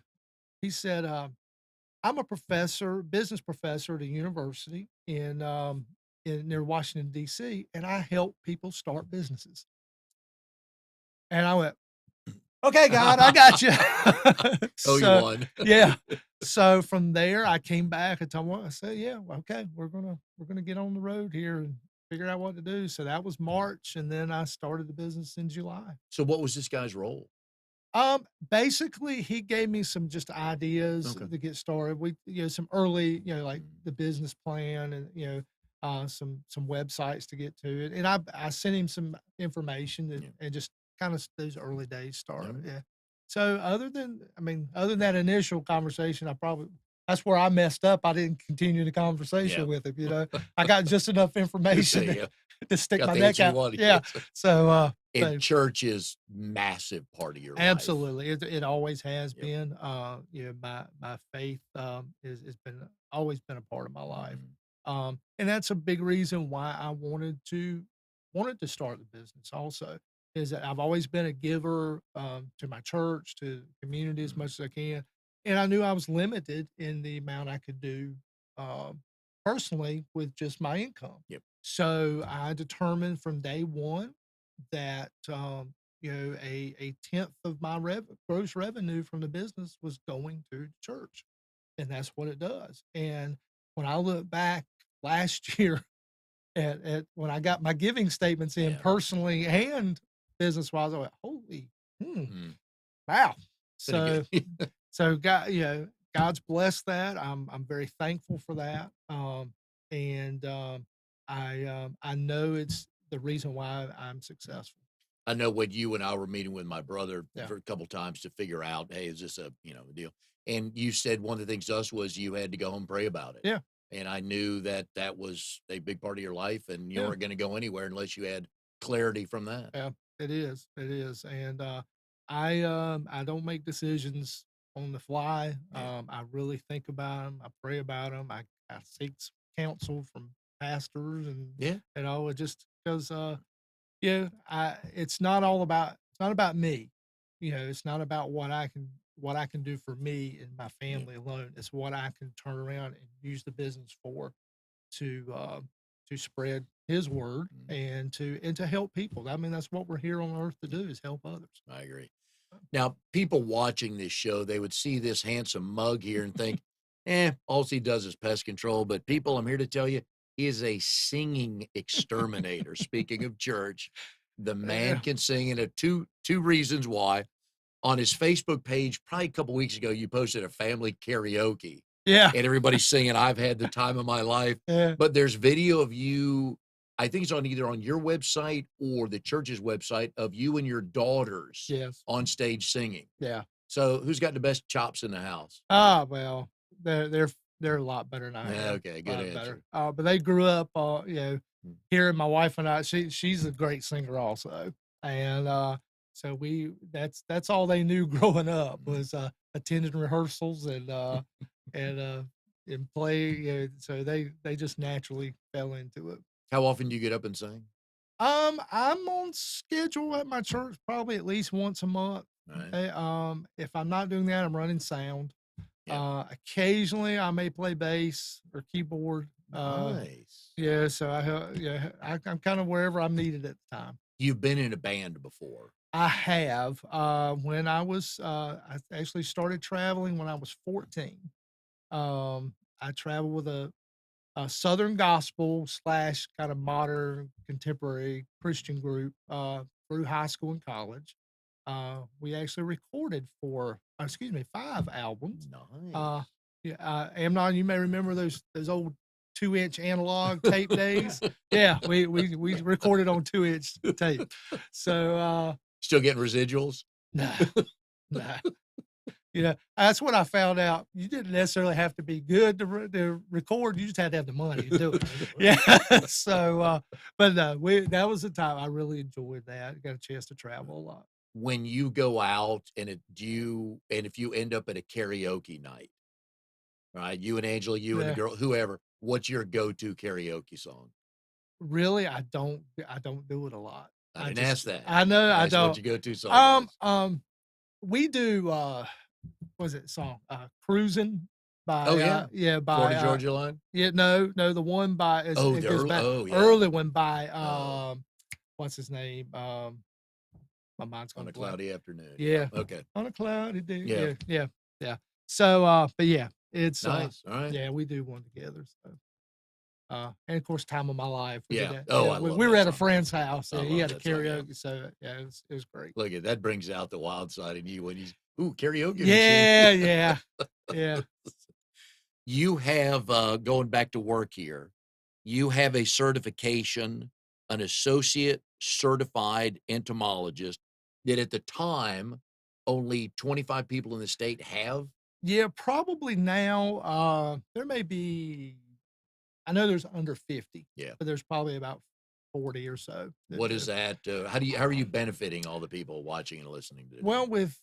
He said, "I'm a professor, business professor at a university in near Washington D.C., and I help people start businesses." And I went, "Okay, God, I got you." Oh, you So won. yeah, so from there, I came back and told him, I said, "Yeah, well, okay, we're gonna get on the road here and figure out what to do." So that was March, and then I started the business in July. So what was this guy's role? Basically, he gave me some just ideas Okay. to get started. Some early, like Mm. the business plan and, some websites to get to it. And I sent him some information Yeah. and just kind of those early days start. Alright. Yeah. So other than that initial conversation, that's where I messed up. I didn't continue the Yeah. conversation with him. I got just enough information Yeah. to stick Got my the neck answer you out. wanted. Yeah. Yes. So, And so church is massive part of your life. Absolutely, it always has Yep. been. My faith is been always been a part of my life, Mhm. and that's a big reason why I wanted to start the business. Also, is that I've always been a giver to my church, to the community as Mhm. much as I can, and I knew I was limited in the amount I could do um, personally with just my income. Yep. So I determined from day one that a tenth of my gross revenue from the business was going to the church, and that's what it does. And when I look back last year at when I got my giving statements in Yeah. personally and business wise, I went, "Holy, Mm. wow!" Pretty good. So God, God's blessed that. I'm very thankful for that. And I know it's the reason why I'm successful. I know when you and I were meeting with my brother Yeah. for a couple times to figure out, hey, is this a deal? And you said one of the things to us was you had to go home and pray about it. Yeah. And I knew that that was a big part of your life, and you Yeah. weren't going to go anywhere unless you had clarity from that. Yeah, it is. It is. And I don't make decisions on the fly. Yeah. I really think about them. I pray about them. I seek counsel from pastors Yeah. it just because I it's not about me. it's not about what I can do for me and my Yeah. family alone. It's what I can turn around and use the business for to spread his word and to help people. I mean, that's what we're here on earth to do, is help others. I agree. Now, people watching this show, they would see this handsome mug here and think, all he does is pest control. But people, I'm here to tell you, he is a singing exterminator. Speaking of church, the man Yeah. can sing, and two reasons why. On his Facebook page, probably a couple weeks ago, you posted a family karaoke, Yeah. and everybody's singing "I've Had the Time of My Life." Yeah. But there's video of you. I think it's on either on your website or the church's website of you and your daughters Yes. on stage singing. Yeah. So who's got the best chops in the house? Well, they're a lot better than I am. Okay, good A lot answer. better. But they grew up, Mm. hearing my wife and I. She's a great singer also, and so that's all they knew growing up was attending rehearsals and play. So they just naturally fell into it. How often do you get up and sing? I'm on schedule at my church probably at least once a month. Right. If I'm not doing that, I'm running sound. Occasionally I may play bass or keyboard. Nice. Yeah, so I'm kind of wherever I'm needed at the time. You've been in a band before. I have. When I actually started traveling when I was 14. I traveled with a Southern gospel slash kind of modern contemporary Christian group through high school and college. We actually recorded 5 albums. Nice. Amnon, you may remember those old 2-inch analog tape days. Yeah, we recorded on 2-inch tape. So Still getting residuals? nah, nah. That's what I found out. You didn't necessarily have to be good to record. You just had to have the money to do it. Yeah. So, but no, that was the time I really enjoyed that. Got a chance to travel a lot. When you go out and if you end up at a karaoke night, right? You and Angela, you and the Yeah. girl, whoever, what's your go-to karaoke song? Really, I don't do it a lot. I didn't ask that. I know I That's don't. what your go-to song is. We do. What was it song? Cruising by. Oh, yeah. Yeah, by Florida Georgia Line? Yeah, no, the one by. Oh, It the goes early, back, oh, yeah. early one by. Oh. What's his name? My mind's On going a to blank. cloudy afternoon. Yeah. Okay. On a cloudy day. Yeah. Yeah. So, but yeah, it's Nice. All right. yeah, we do one together. So, and of course, Time of My Life. We Yeah. did that. Oh, Yeah, I love we were that at a song. friend's house. I And he love had a that song, yeah. karaoke. So yeah, it was great. Look at that brings out the wild side in you when you karaoke machine. Yeah. Yeah. You have going back to work here, you have a certification, an associate certified entomologist that at the time only 25 people in the state have. Yeah, probably now. There may be. I know there's under 50. Yeah. But there's probably about 40 or so. What is that? How are you benefiting all the people watching and listening to this? Well, with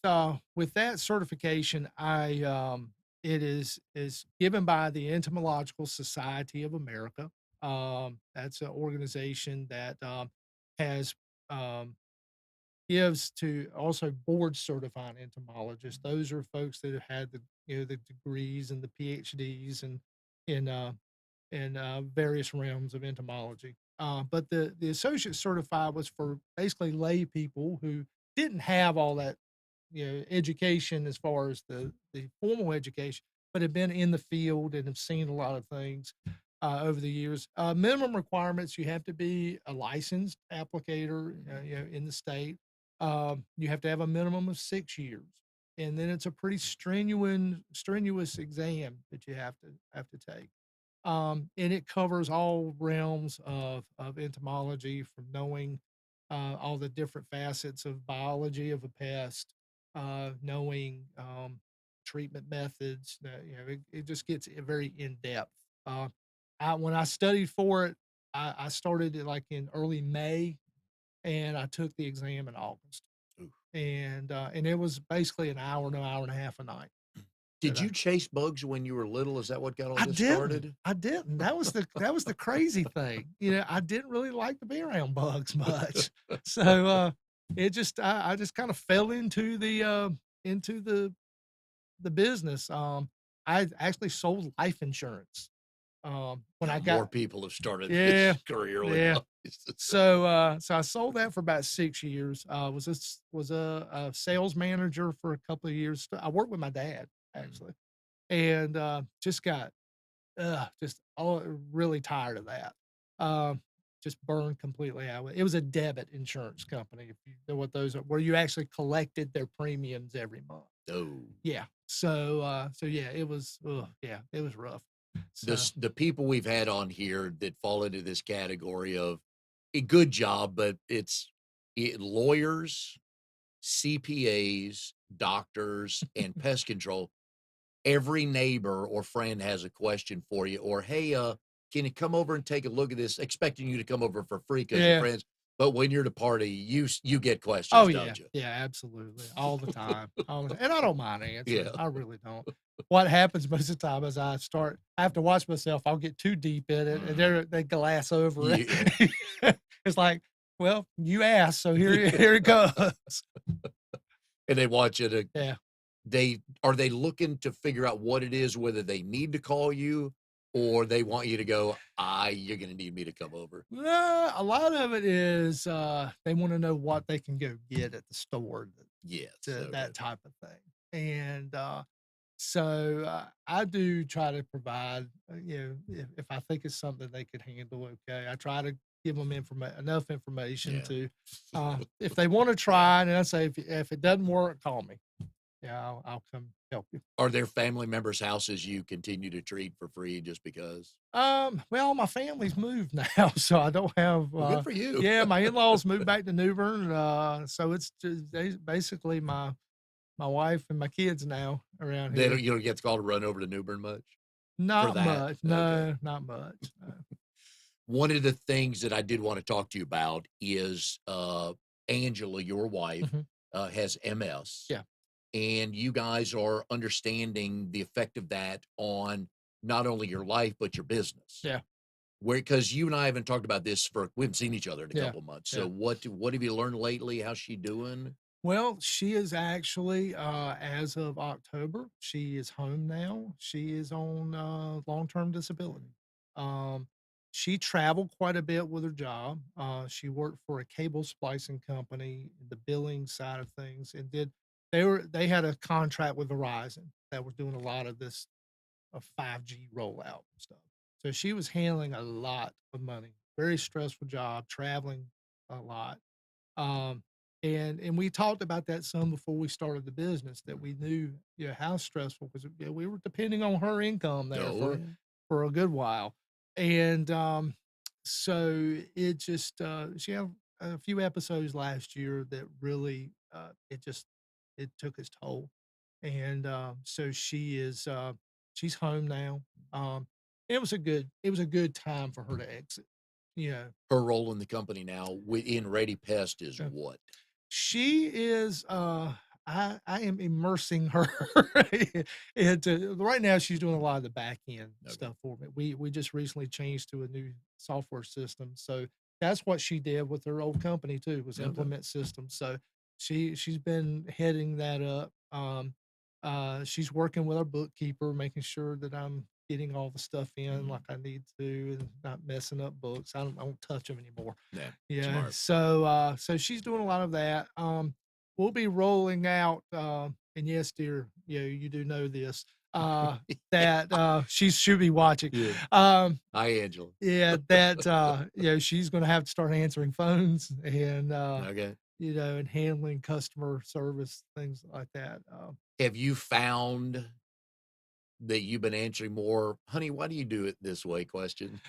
that certification, it is given by the Entomological Society of America. That's an organization that has gives to also board certifying entomologists. Those are folks that have had the degrees and the PhDs and in various realms of entomology. But the associate certified was for basically lay people who didn't have all that education as far as the formal education, but have been in the field and have seen a lot of things over the years. Minimum requirements: you have to be a licensed applicator, in the state. You have to have a minimum of 6 years, and then it's a pretty strenuous exam that you have to take. And it covers all realms of entomology, from knowing all the different facets of biology of a pest, knowing treatment methods. It just gets very in depth. When I studied for it, I started it like in early May, and I took the exam in August. Ooh. And it was basically an hour and a half a night. Did you chase bugs when you were little? Is that what got all I this didn't. started? I didn't. That was the crazy thing. I didn't really like to be around bugs much. So it just I just kind of fell into the business. I actually sold life insurance. When I More got people have started yeah, this career with yeah. us. So I sold that for about 6 years. Was a sales manager for a couple of years. I worked with my dad Mm. actually, and just got just all really tired of that. Um, just burned completely out. It was a debit insurance company, if you know what those are, where you actually collected their premiums every month. Oh, Yeah. So yeah, it was yeah, it was rough. So the people we've had on here that fall into this category of a good job, but lawyers, CPAs, doctors, and pest control. Every neighbor or friend has a question for you, or hey, can you come over and take a look at this? Expecting you to come over for free because you're yeah. friends. But when you're at a party, you get questions, Oh yeah, don't you? yeah, absolutely, all the time, and I don't mind answering. Yeah. I really don't. What happens most of the time is I have to watch myself. I'll get too deep in it, and Mhm. they glass over Yeah. it. It's like, well, you asked, so here it goes. And they want you to Yeah. they looking to figure out what it is, whether they need to call you or they want you to go, you're gonna need me to come over. A lot of it is they want to know what they can go get at the store, Yes. Okay. that type of thing, and I do try to provide, if I think it's something they could handle, okay. I try to give them enough information Yeah. to, if they want to try, and I say, if it doesn't work, call me. Yeah, I'll come help you. Are there family members' houses you continue to treat for free just because? Well, my family's moved now, so I don't have, Well, good for you. yeah, my in-laws moved back to New Bern. So it's just basically my wife and my kids now around They here. don't you don't get the call to run over to New Bern much for Not that? much. Okay. No, not much. No. One of the things that I did want to talk to you about is Angela, your wife, Mhm. has MS, Yeah. and you guys are understanding the effect of that on not only your life but your business. Yeah. Where because you and I haven't talked about this for we haven't seen each other in a Yeah. couple of months. So Yeah. what have you learned lately? How's she doing? Well, she is actually, as of October, she is home now. She is on long-term disability. Um, she traveled quite a bit with her job. She worked for a cable splicing company, the billing side of things, and they had a contract with Verizon that was doing a lot of this 5G rollout and stuff. So she was handling a lot of money. Very stressful job, traveling a lot. Um, and we talked about that some before we started the business, that we knew, how stressful, because we were depending on her income there Oh, yeah. for a good while. And so it just she had a few episodes last year that really it took its toll. And so she's home now. It was a good time for her to exit. You know, Her role in the company now in Ready Pest is what? She is, I am immersing her into right now, she's doing a lot of the back end Okay. stuff for me. We just recently changed to a new software system, so that's what she did with her old company too, was Okay. implement systems. So she's been heading that up. She's working with our bookkeeper, making sure that I'm getting all the stuff in Mhm. like I need to and not messing up books. I don't touch them anymore. Yeah, Yeah, smart. so she's doing a lot of that. We'll be rolling out, and yes, dear, you do know this, that, she should be watching. Yeah. Um, Hi, Angela. yeah, that, she's gonna have to start answering phones and, Okay. and handling customer service, things like that. Have you found that you've been answering more, "Honey, why do you do it this way?" question?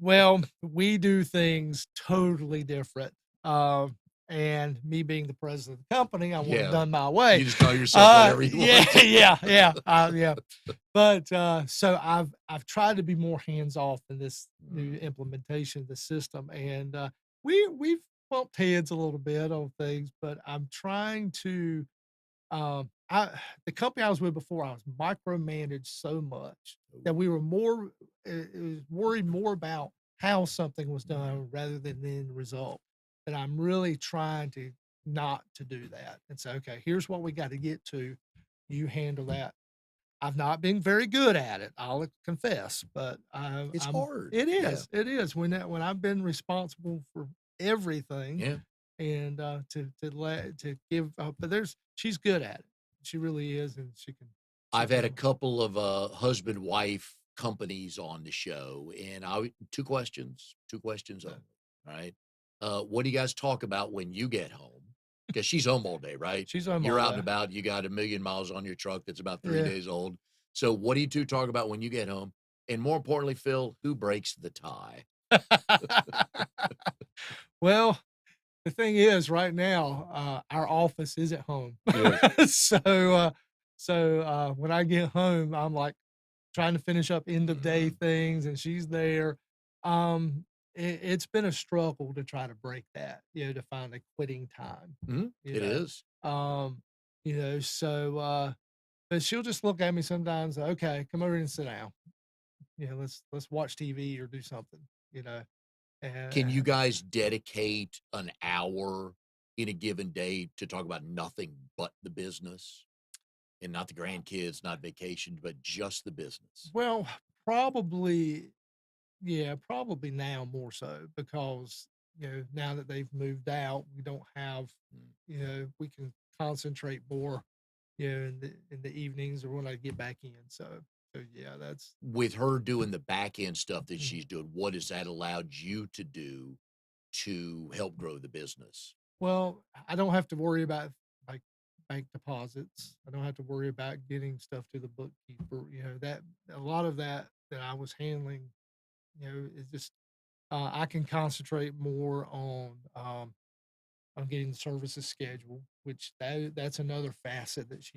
Well, we do things totally different. And me being the president of the company, I want it Yeah. done my way. You just call yourself whatever you Yeah, want. yeah. But so I've tried to be more hands off in this new Mm. implementation of the system, and we've bumped heads a little bit on things, but I'm trying to I the company I was with before, I was micromanaged so much that we were more it was worried more about how something was done rather than the end result. that I'm really trying to not to do that and say, okay, here's what we got to get to. You handle that. I've not been very good at it, I'll confess, but It's I'm hard. it Yeah. is, it is. When I've been responsible for everything Yeah. and to give but she's good at it. She really is, and she I've had can a couple of husband wife companies on the show, and two questions uh, only. All right. What do you guys talk about when you get home? Because she's home all day, right? she's home You're all out and day. about. You got 1,000,000 miles on your truck that's about 3 Yeah. days old. So, what do you two talk about when you get home? And more importantly, Phil, who breaks the tie? Well, the thing is, right now, our office is at home. Yes. So, when I get home, I'm like trying to finish up end of day Mhm. things, and she's there. It's been a struggle to try to break that, to find a quitting time, Mhm. you It know. is. But she'll just look at me sometimes, okay, come over and sit down. Let's watch TV or do something, you know. Can you And guys dedicate an hour in a given day to talk about nothing but the business and not the grandkids, not vacations, but just the business? well, probably, yeah, probably now more so because, now that they've moved out, we don't have, Mm. we can concentrate more, in the evenings or when I get back in. So yeah, that's With her doing the back end stuff that mhm. she's doing, what has that allowed you to do to help grow the business? Well, I don't have to worry about like bank deposits. I don't have to worry about getting stuff to the bookkeeper. That a lot of that I was handling, is just I can concentrate more on getting the services schedule, which that's another facet that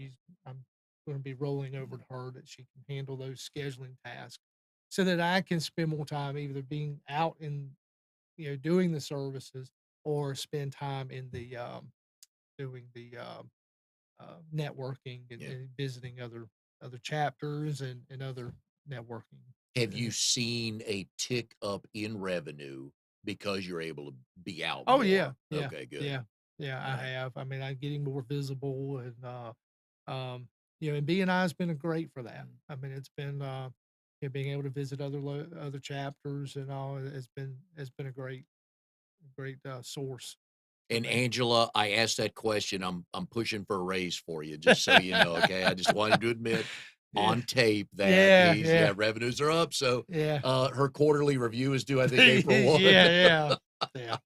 I'm going to be rolling over to her that she can handle those scheduling tasks, so that I can spend more time either being out in doing the services or spend time in the doing the networking Yeah. and visiting other chapters and other networking. Have uh, you seen a tick up in revenue because you're able to be out Oh yeah, more? yeah, Okay, good. yeah, yeah. All I right. have. I mean, I'm getting more visible, and and BNI has been a great for that. Mm. I mean, it's been being able to visit other chapters and all. It's been a great source for And me. Angela, I asked that question. I'm pushing for a raise for you, just so you know. Okay, I just wanted to admit Yeah, on tape that yeah, these yeah, revenues are up. So yeah, her quarterly review is due, I think, April 1. yeah, yeah, yeah.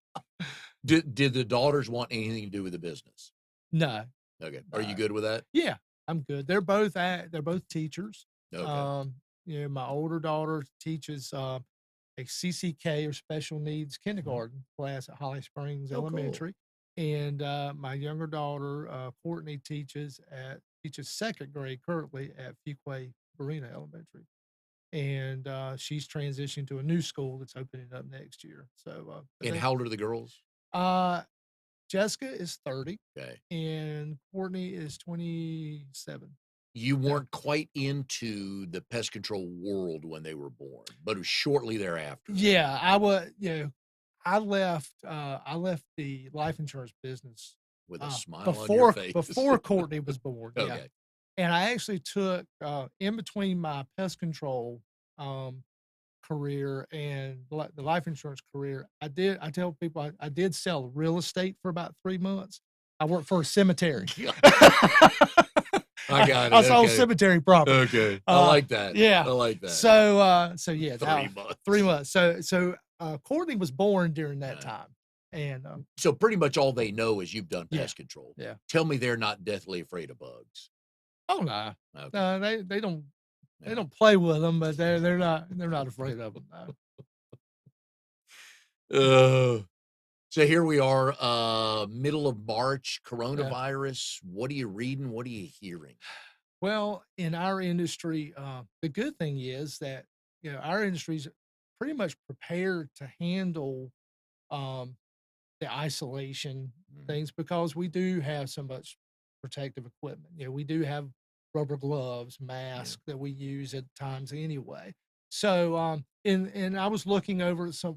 Did the daughters want anything to do with the business? No, Okay, are you no. good with that? Yeah, I'm good. They're both teachers. Okay, Um, my older daughter teaches a CCK or special needs mhm. kindergarten class at Holly Springs Oh, cool. Elementary, and my younger daughter Courtney teaches second grade currently at Fuquay Marina Elementary, and she's transitioning to a new school that's opening up next year. So, but And how old are the girls? uh, Jessica is 30, Okay, and Courtney is 27. you Yeah. weren't quite into the pest control world when they were born, but it was shortly thereafter. Yeah, I left the life insurance business With a smile on your face. before Courtney was born. Yeah. Okay. And I actually took in between my pest control um career and the life insurance career, I tell people I did sell real estate for about 3 months. I worked for a cemetery. I got I it, sold okay. cemetery property. Okay, I like that. Yeah. I like that. So yeah, 3 that 3 months. months. So Courtney was born during that Right. time, and So pretty much all they know is you've done yeah, pest control. yeah. Tell me they're not deathly afraid of bugs. Oh no, Okay, no, they yeah. don't play with them, but they're not afraid of them. No. Uh, so here we are, middle of March, Yeah. coronavirus. What are you reading? What are you hearing? Well, in our industry, the good thing is that our industry's pretty much prepared to handle um, the isolation Mhm. things because we do have so much protective equipment. We do have rubber gloves, Yeah. masks that we use at times anyway. So, and I was looking over at some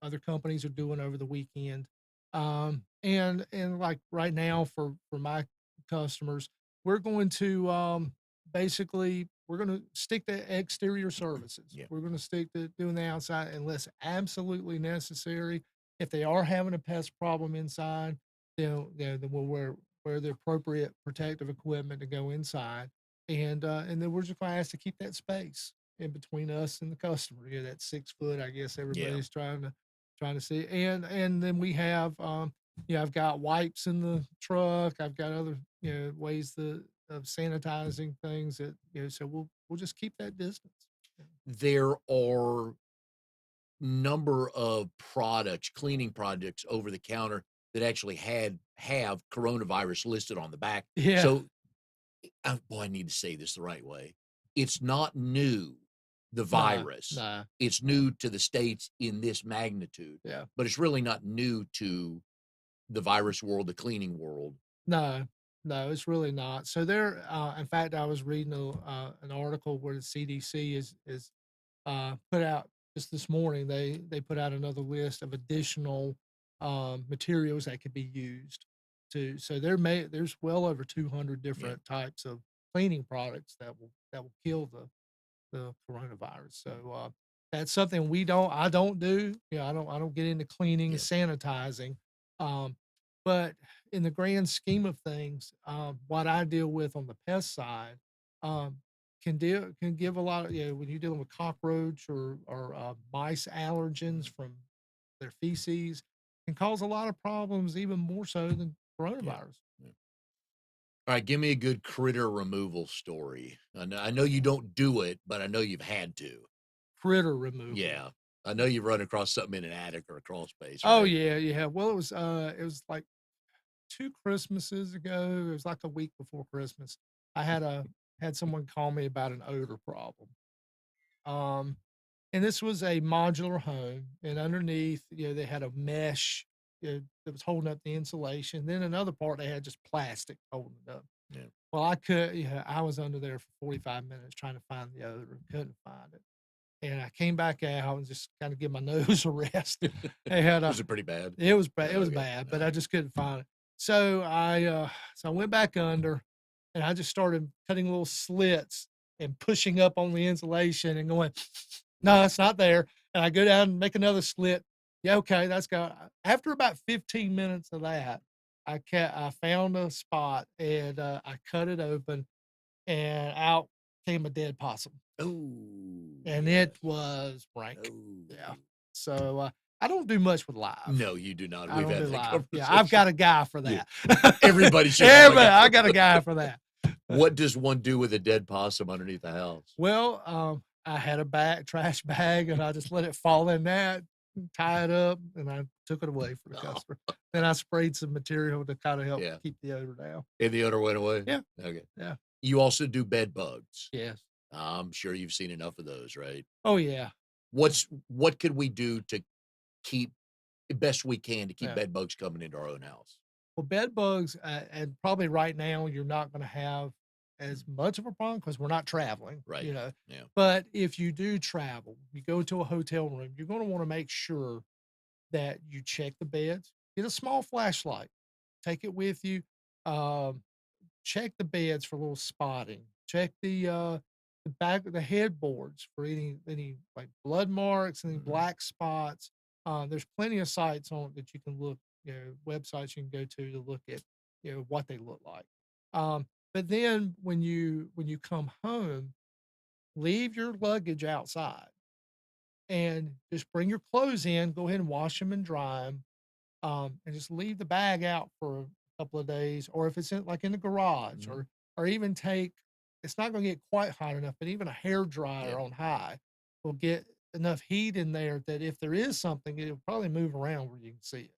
other companies are doing over the weekend. And like right now for my customers, we're going to basically we're going to stick to exterior services. Yeah. We're going to stick to doing the outside unless absolutely necessary. If they are having a pest problem inside, then we'll wear the appropriate protective equipment to go inside, and then we're just going to ask to keep that space in between us and the customer. That 6 foot, I guess Yeah. everybody's trying to see. And then we have I've got wipes in the truck. I've got other, ways of sanitizing things that, so we'll just keep that distance. Yeah. There are number of products, cleaning products over the counter that actually have coronavirus listed on the back. Yeah. So, boy, I need to say this the right way. It's not new, the Nah, virus. nah. It's new to the States in this magnitude, Yeah. but it's really not new to the virus world, the cleaning world. No, no, it's really not. So there, in fact, I was reading an article where the CDC is put out just this morning. They put out another list of additional materials that could be used to. So there's well over 200 Yeah. different types of cleaning products that will kill the coronavirus. So that's something I don't do. I don't get into cleaning and Yeah. sanitizing. Um, but in the grand scheme of things, what I deal with on the pest side, um, can give a lot of, when you're dealing with cockroach or mice allergens from their feces, can cause a lot of problems, even more so than Yeah. coronavirus. Yeah. All right, give me a good critter removal story. I know you don't do it, but I know you've had to. Critter removal. Yeah. I know you've run across something in an attic or a crawl space, Oh right? yeah, yeah. Well, it was like 2 Christmases ago. It was like a week before Christmas. I had someone call me about an odor problem. Um, and this was a modular home, and underneath, they had a mesh, that was holding up the insulation. Then another part they had just plastic holding it up. Yeah. Well, I was under there for 45 minutes trying to find the odor, couldn't find it. And I came back out and just kind of give my nose a rest. They had Was it pretty bad? it was bad. It was Okay. bad, but I Alright. just couldn't find it. So I went back under, and I just started cutting little slits and pushing up on the insulation and going, no, it's not there. And I go down and make another slit. Yeah, okay, that's got. After about 15 minutes of that, I found a spot, and I cut it open, and out came a dead possum, Oh, and yes. it was rank. Yeah. Oh. So I don't do much with live. No, you do not. I We've don't had do that live. Yeah, I've conversation. got a guy for Yeah. that. Everybody should have a Everybody, guy. I got a guy for that. What does one do with a dead possum underneath the house? Well, I had a trash bag, and I just let it fall in that, tie it up, and I took it away for the Oh, customer. Then I sprayed some material to kind of help yeah. keep the odor down. And the odor went away? Yeah, Okay. yeah, You also do bed bugs. yes. I'm sure you've seen enough of those, right? Oh yeah, What could we do to keep the best we can to keep yeah. bed bugs coming into our own house? Well, bed bugs, and probably right now you're not going to have as much of a problem because we're not traveling, Right. Yeah. But if you do travel, you go to a hotel room, you're going to want to make sure that you check the beds. Get a small flashlight, take it with you. Um, Check the beds for a little spotting. Check the back of the headboards for any like blood marks, any Mhm. black spots. There's plenty of sites on that you can look, websites you can go to look at, what they look like. But then when you come home, leave your luggage outside and just bring your clothes in. Go ahead and wash them and dry them, and just leave the bag out for a couple of days, or if it's in the garage, Mhm. or even take. It's not going to get quite hot enough, but even a hair Yeah. dryer on high will get enough heat in there that if there is something, it'll probably move around where you can see it,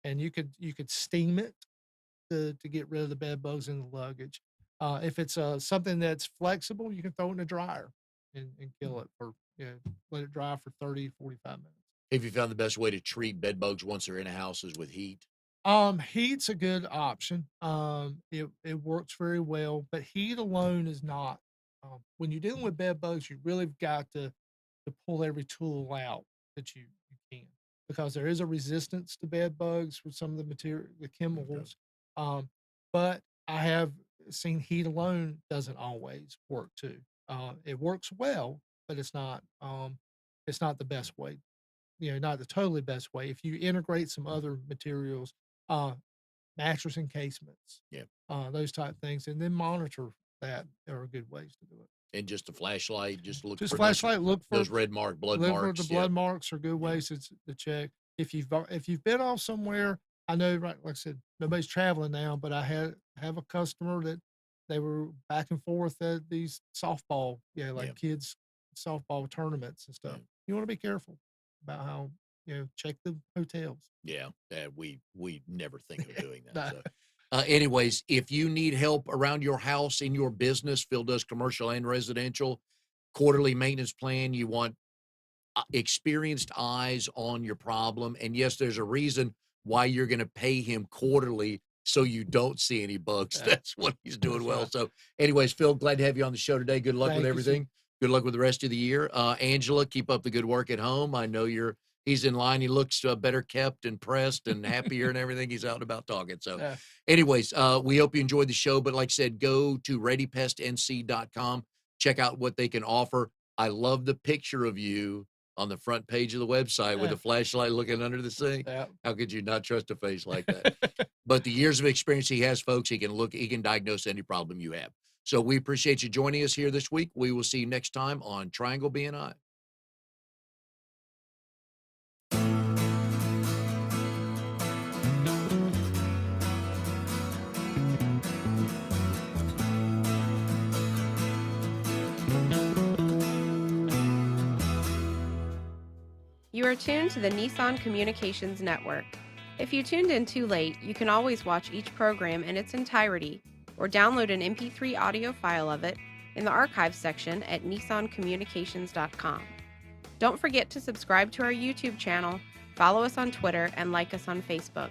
and you could steam it to get rid of the bed bugs in the luggage. If it's something that's flexible, you can throw it in a dryer and kill it for let it dry for 30 to 45 minutes. Have you found the best way to treat bed bugs once they're in a house is with heat? Heat's a good option. It works very well, but heat alone is not. When you're dealing with bed bugs, you really got to pull every tool out that you can. because there is a resistance to bed bugs with some of the material, the chemicals. But I have seen heat alone doesn't always work too. It works well, but it's not the best way, not the totally best way. If you integrate some other materials, uh, mattress encasements, Yeah. those type things, and then monitor that are good ways to do it. And just a flashlight, just look Just for flashlight, those red blood marks. the blood marks are good ways to check. If you've been off somewhere, I know, right, like I said, nobody's traveling now, but I have a customer that they were back and forth at these softball, Yeah. kids softball tournaments and stuff. Yeah. You want to be careful about how, check the hotels. Yeah, we never think of doing that. Nah. So, anyways, if you need help around your house, in your business, Phil does commercial and residential, quarterly maintenance plan, you want experienced eyes on your problem. And yes, there's a reason why you're going to pay him quarterly so you don't see any bugs. Yeah. That's what he's doing That's well. right. So, anyways, Phil, glad to have you on the show today. Good luck with Thank you, sir. everything. Good luck with the rest of the year. Angela, keep up the good work at home. I know he's in line. He looks better kept and pressed and happier and everything. He's out and about talking. So, Yeah. anyways, we hope you enjoyed the show. But like I said, go to readypestnc.com. Check out what they can offer. I love the picture of you on the front page of the website with Yeah. a flashlight looking under the sink. Yeah. How could you not trust a face like that? But the years of experience he has, folks, he can diagnose any problem you have. So we appreciate you joining us here this week. We will see you next time on Triangle BNI. You are tuned to the Nissan Communications Network. If you tuned in too late, you can always watch each program in its entirety or download an MP3 audio file of it in the archives section at nissancommunications.com. Don't forget to subscribe to our YouTube channel, follow us on Twitter, and like us on Facebook.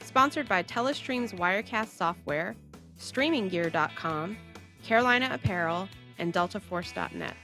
Sponsored by Telestream's Wirecast software, StreamingGear.com, Carolina Apparel, and DeltaForce.net.